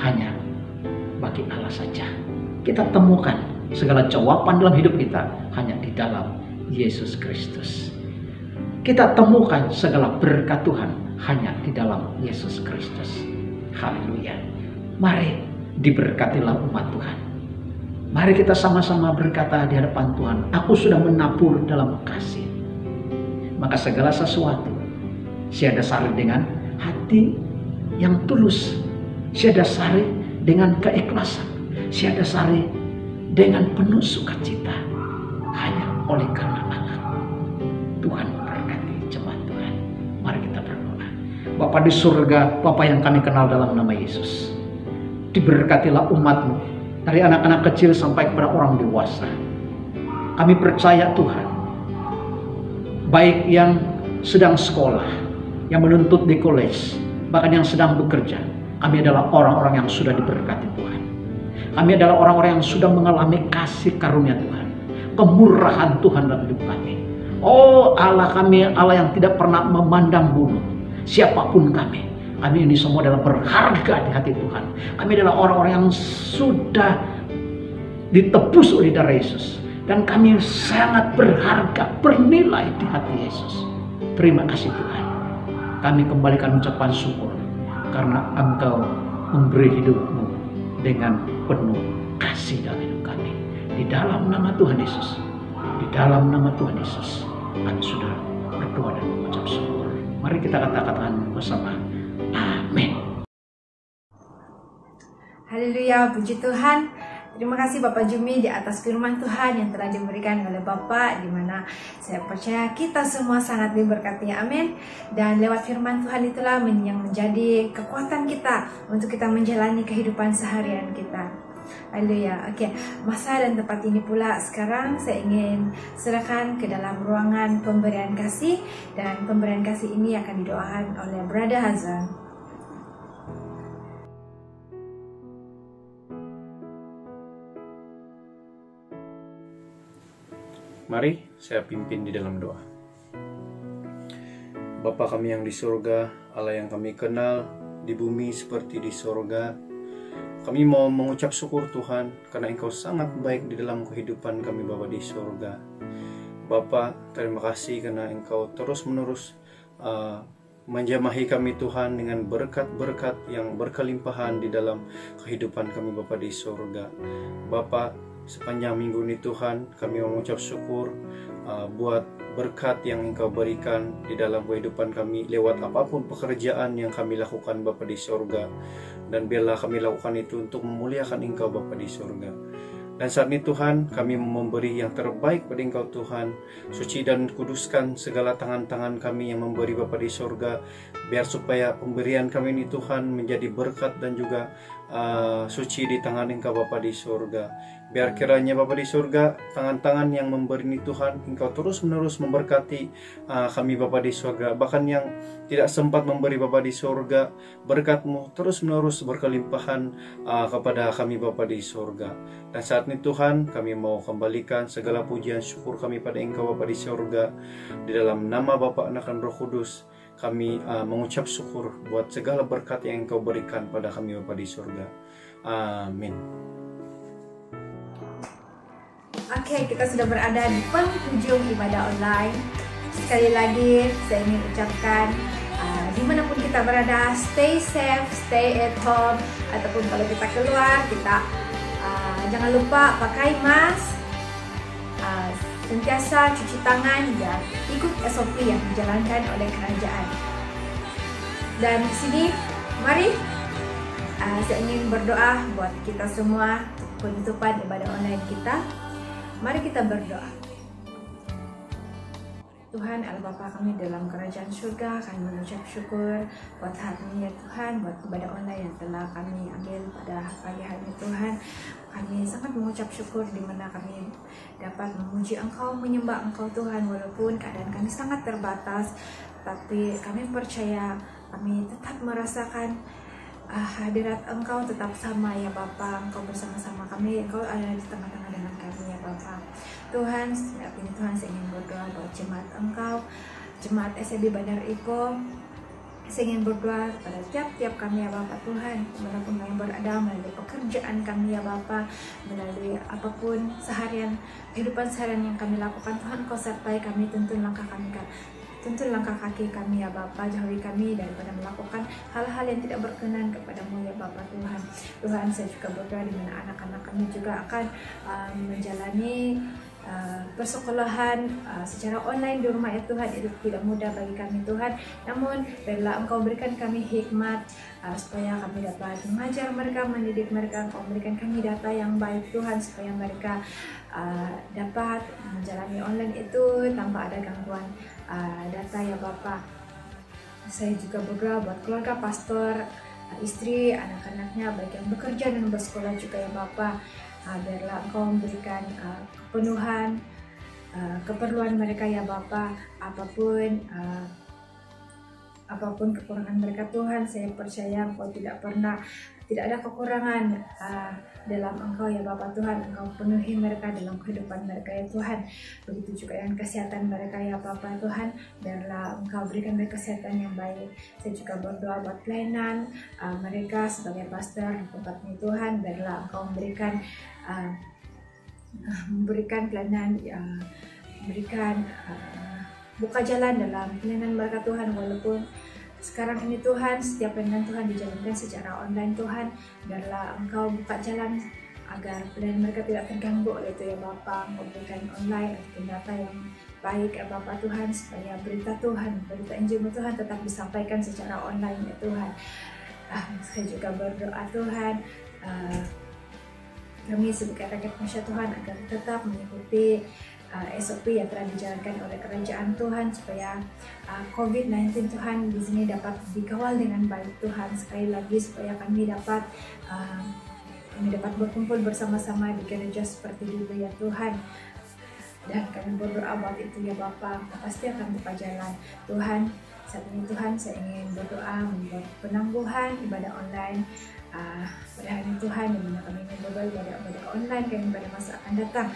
hanya bagi Allah saja. Kita temukan segala jawaban dalam hidup kita hanya di dalam Yesus Kristus. Kita temukan segala berkat Tuhan hanya di dalam Yesus Kristus. Haleluya. Mari Diberkatilah umat Tuhan. Mari kita sama-sama berkata di hadapan Tuhan, aku sudah menabur dalam kasih. Maka segala sesuatu saya dasari dengan hati yang tulus. Saya dasari dengan keikhlasan. Saya dasari dengan penuh sukacita. Hanya oleh karena Allah. Tuhan memberkati jemaat Tuhan. Mari kita berdoa. Bapa di surga, Bapa yang kami kenal dalam nama Yesus. Diberkatilah umat-Mu, dari anak-anak kecil sampai kepada orang dewasa. Kami percaya Tuhan, baik yang sedang sekolah, yang menuntut di college, bahkan yang sedang bekerja, kami adalah orang-orang yang sudah diberkati Tuhan. Kami adalah orang-orang yang sudah mengalami kasih karunia Tuhan, kemurahan Tuhan dalam hidup kami. Oh Allah kami, Allah yang tidak pernah memandang bulu siapapun kami. Kami ini semua adalah berharga di hati Tuhan. Kami adalah orang-orang yang sudah ditebus oleh darah Yesus. Dan kami sangat berharga, bernilai di hati Yesus. Terima kasih Tuhan. Kami kembalikan ucapan syukur. Karena Engkau memberi hidup-Mu dengan penuh kasih dalam hidup kami. Di dalam nama Tuhan Yesus. Di dalam nama Tuhan Yesus. Kami sudah berdoa dan mengucap syukur. Mari kita katakan bersama. Amin. Haleluya, puji Tuhan. Terima kasih Bapak Jumi di atas firman Tuhan yang telah diberikan oleh Bapak, di mana saya percaya kita semua sangat diberkati. Amin. Dan lewat firman Tuhan itulah yang menjadi kekuatan kita untuk kita menjalani kehidupan seharian kita. Haleluya. Oke, masa dan tempat ini pula sekarang saya ingin serahkan ke dalam ruangan pemberian kasih, dan pemberian kasih ini akan didoakan oleh Brother Hazan. Mari saya pimpin di dalam doa. Bapa kami yang di surga, Allah yang kami kenal di bumi seperti di surga, kami mau mengucap syukur Tuhan karena Engkau sangat baik di dalam kehidupan kami Bapa di surga. Bapa, terima kasih karena Engkau terus-menerus menjamahi kami Tuhan dengan berkat-berkat yang berkelimpahan di dalam kehidupan kami Bapa di surga. Bapa, sepanjang minggu ini Tuhan, kami mengucap syukur buat berkat yang Engkau berikan di dalam kehidupan kami lewat apapun pekerjaan yang kami lakukan Bapa di surga. Dan biarlah kami lakukan itu untuk memuliakan Engkau Bapa di surga. Dan saat ini Tuhan, kami memberi yang terbaik pada Engkau Tuhan. Suci dan kuduskan segala tangan-tangan kami yang memberi Bapa di surga, biar supaya pemberian kami ini Tuhan menjadi berkat dan juga suci di tangan Engkau Bapa di surga. Biar kiranya Bapa di surga, tangan-tangan yang memberi ini Tuhan, Engkau terus-menerus memberkati kami Bapa di surga. Bahkan yang tidak sempat memberi Bapa di surga, berkat-Mu terus-menerus berkelimpahan kepada kami Bapa di surga. Dan saat ini Tuhan, kami mau kembalikan segala pujian syukur kami pada Engkau Bapa di surga. Di dalam nama Bapa, Anak dan Roh Kudus, kami mengucap syukur buat segala berkat yang Engkau berikan pada kami Bapa di surga. Amin. Oke, kita sudah berada di penghujung ibadah online. Sekali lagi saya ingin ucapkan dimanapun kita berada, stay safe, stay at home, ataupun kalau kita keluar, kita jangan lupa pakai mask, sentiasa cuci tangan, dan ikut SOP yang dijalankan oleh kerajaan. Dan di sini, mari saya ingin berdoa buat kita semua penutupan ibadah online kita. Mari kita berdoa. Tuhan Allah Bapa kami dalam kerajaan surga, kami mengucap syukur buat hari ini ya Tuhan, buat ibadah online yang telah kami ambil pada pagi hari ini Tuhan. Kami sangat mengucap syukur di mana kami dapat memuji Engkau, menyembah Engkau Tuhan, walaupun keadaan kami sangat terbatas, tapi kami percaya kami tetap merasakan hadirat Engkau tetap sama ya Bapa. Engkau bersama-sama kami, Engkau ada di tengah-tengah dengan kami ya Bapa. Tuhan, saat ini Tuhan saya ingin berdoa buat jemaat Engkau, jemaat SCB Bandar Ipo. Saya ingin berdoa pada tiap-tiap kami ya Bapa Tuhan, dimanapun kami berada, melalui pekerjaan kami ya Bapa, melalui apapun seharian, kehidupan seharian yang kami lakukan Tuhan, Kau sertai kami, tuntun langkah kami tuntun langkah kaki kami ya Bapa, jauhi kami daripada melakukan hal-hal yang tidak berkenan kepadamu ya Bapa Tuhan. Tuhan, saya juga berdoa di mana anak-anak kami juga akan menjalani persekolahan secara online di rumah ya Tuhan. Itu tidak mudah bagi kami Tuhan, namun biarlah Engkau berikan kami hikmat supaya kami dapat mengajar mereka, mendidik mereka. Engkau berikan kami data yang baik Tuhan, supaya mereka dapat menjalani online itu tanpa ada gangguan data ya Bapa. Saya juga berdoa buat keluarga pastor, istri, anak-anaknya, baik yang bekerja dan bersekolah juga ya Bapa. Biarlah Engkau memberikan kepenuhan keperluan mereka ya Bapa. Apapun kekurangan mereka Tuhan, saya percaya Engkau tidak ada kekurangan dalam Engkau ya Bapa Tuhan. Engkau penuhi mereka dalam kehidupan mereka ya Tuhan. Begitu juga dengan kesehatan mereka ya Bapa Tuhan. Biarlah Engkau berikan mereka kesehatan yang baik. Saya juga berdoa buat pelayanan mereka sebagai pastor di tempat ini Tuhan. Biarlah Engkau memberikan pelayanan, buka jalan dalam pelayanan mereka Tuhan. Walaupun sekarang ini Tuhan, setiap pelayanan Tuhan dijalankan secara online Tuhan. Biarlah Engkau buka jalan agar pelayanan mereka tidak terganggu oleh itu ya Bapa. Engkau berikan online atau data yang baik ya Bapa Tuhan, supaya berita Tuhan, berita Injil Tuhan tetap disampaikan secara online ya Tuhan. Saya juga berdoa Tuhan, kami sebagai rakyat Indonesia Tuhan agar tetap mengikuti SOP yang telah dijalankan oleh kerajaan Tuhan, supaya COVID-19 Tuhan di sini dapat dikawal dengan baik Tuhan. Sekali lagi supaya kami dapat berkumpul bersama-sama di gereja seperti dulu ya Tuhan. Dan kami berdoa buat itu ya Bapa, pasti akan buka jalan Tuhan. Saat ini Tuhan, saya ingin berdoa membuat penangguhan ibadah online pada hari Tuhan, di mana kami ingin berdoa ibadah online kami pada masa akan datang.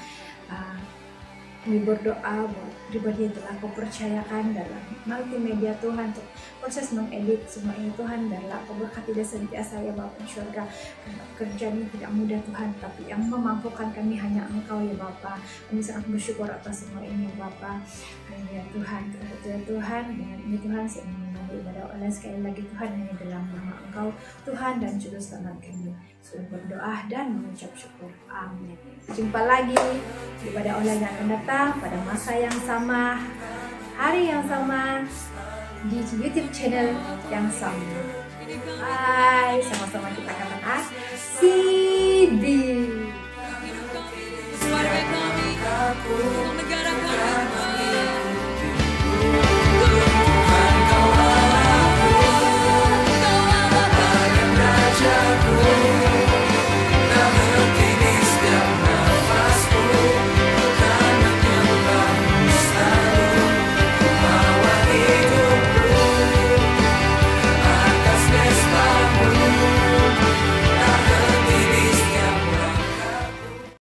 Kami berdoa buat pribadi yang telah Kau percayakan dalam multimedia Tuhan, untuk proses mengedit semua ini Tuhan. Biarlah Kau berkati dan senantiasa ya Bapa di surga. Karena pekerjaan ini tidak mudah Tuhan, tapi yang memampukan kami hanya Engkau ya Bapa. Kami sangat bersyukur atas semua ini ya Bapa. Haleluya Tuhan, terpuji Tuhan. Dengan ini Tuhan, saya ingin mengambil ibadah online sekali lagi Tuhan, hanya dalam nama Engkau Tuhan dan Juru Selamat kami sudah berdoa dan mengucap syukur. Amin. Jumpa lagi di ibadah online yang akan datang pada masa yang sama, hari yang sama, di YouTube channel yang sama. Bye, sama-sama kita katakan Sidi. Keluarga kami,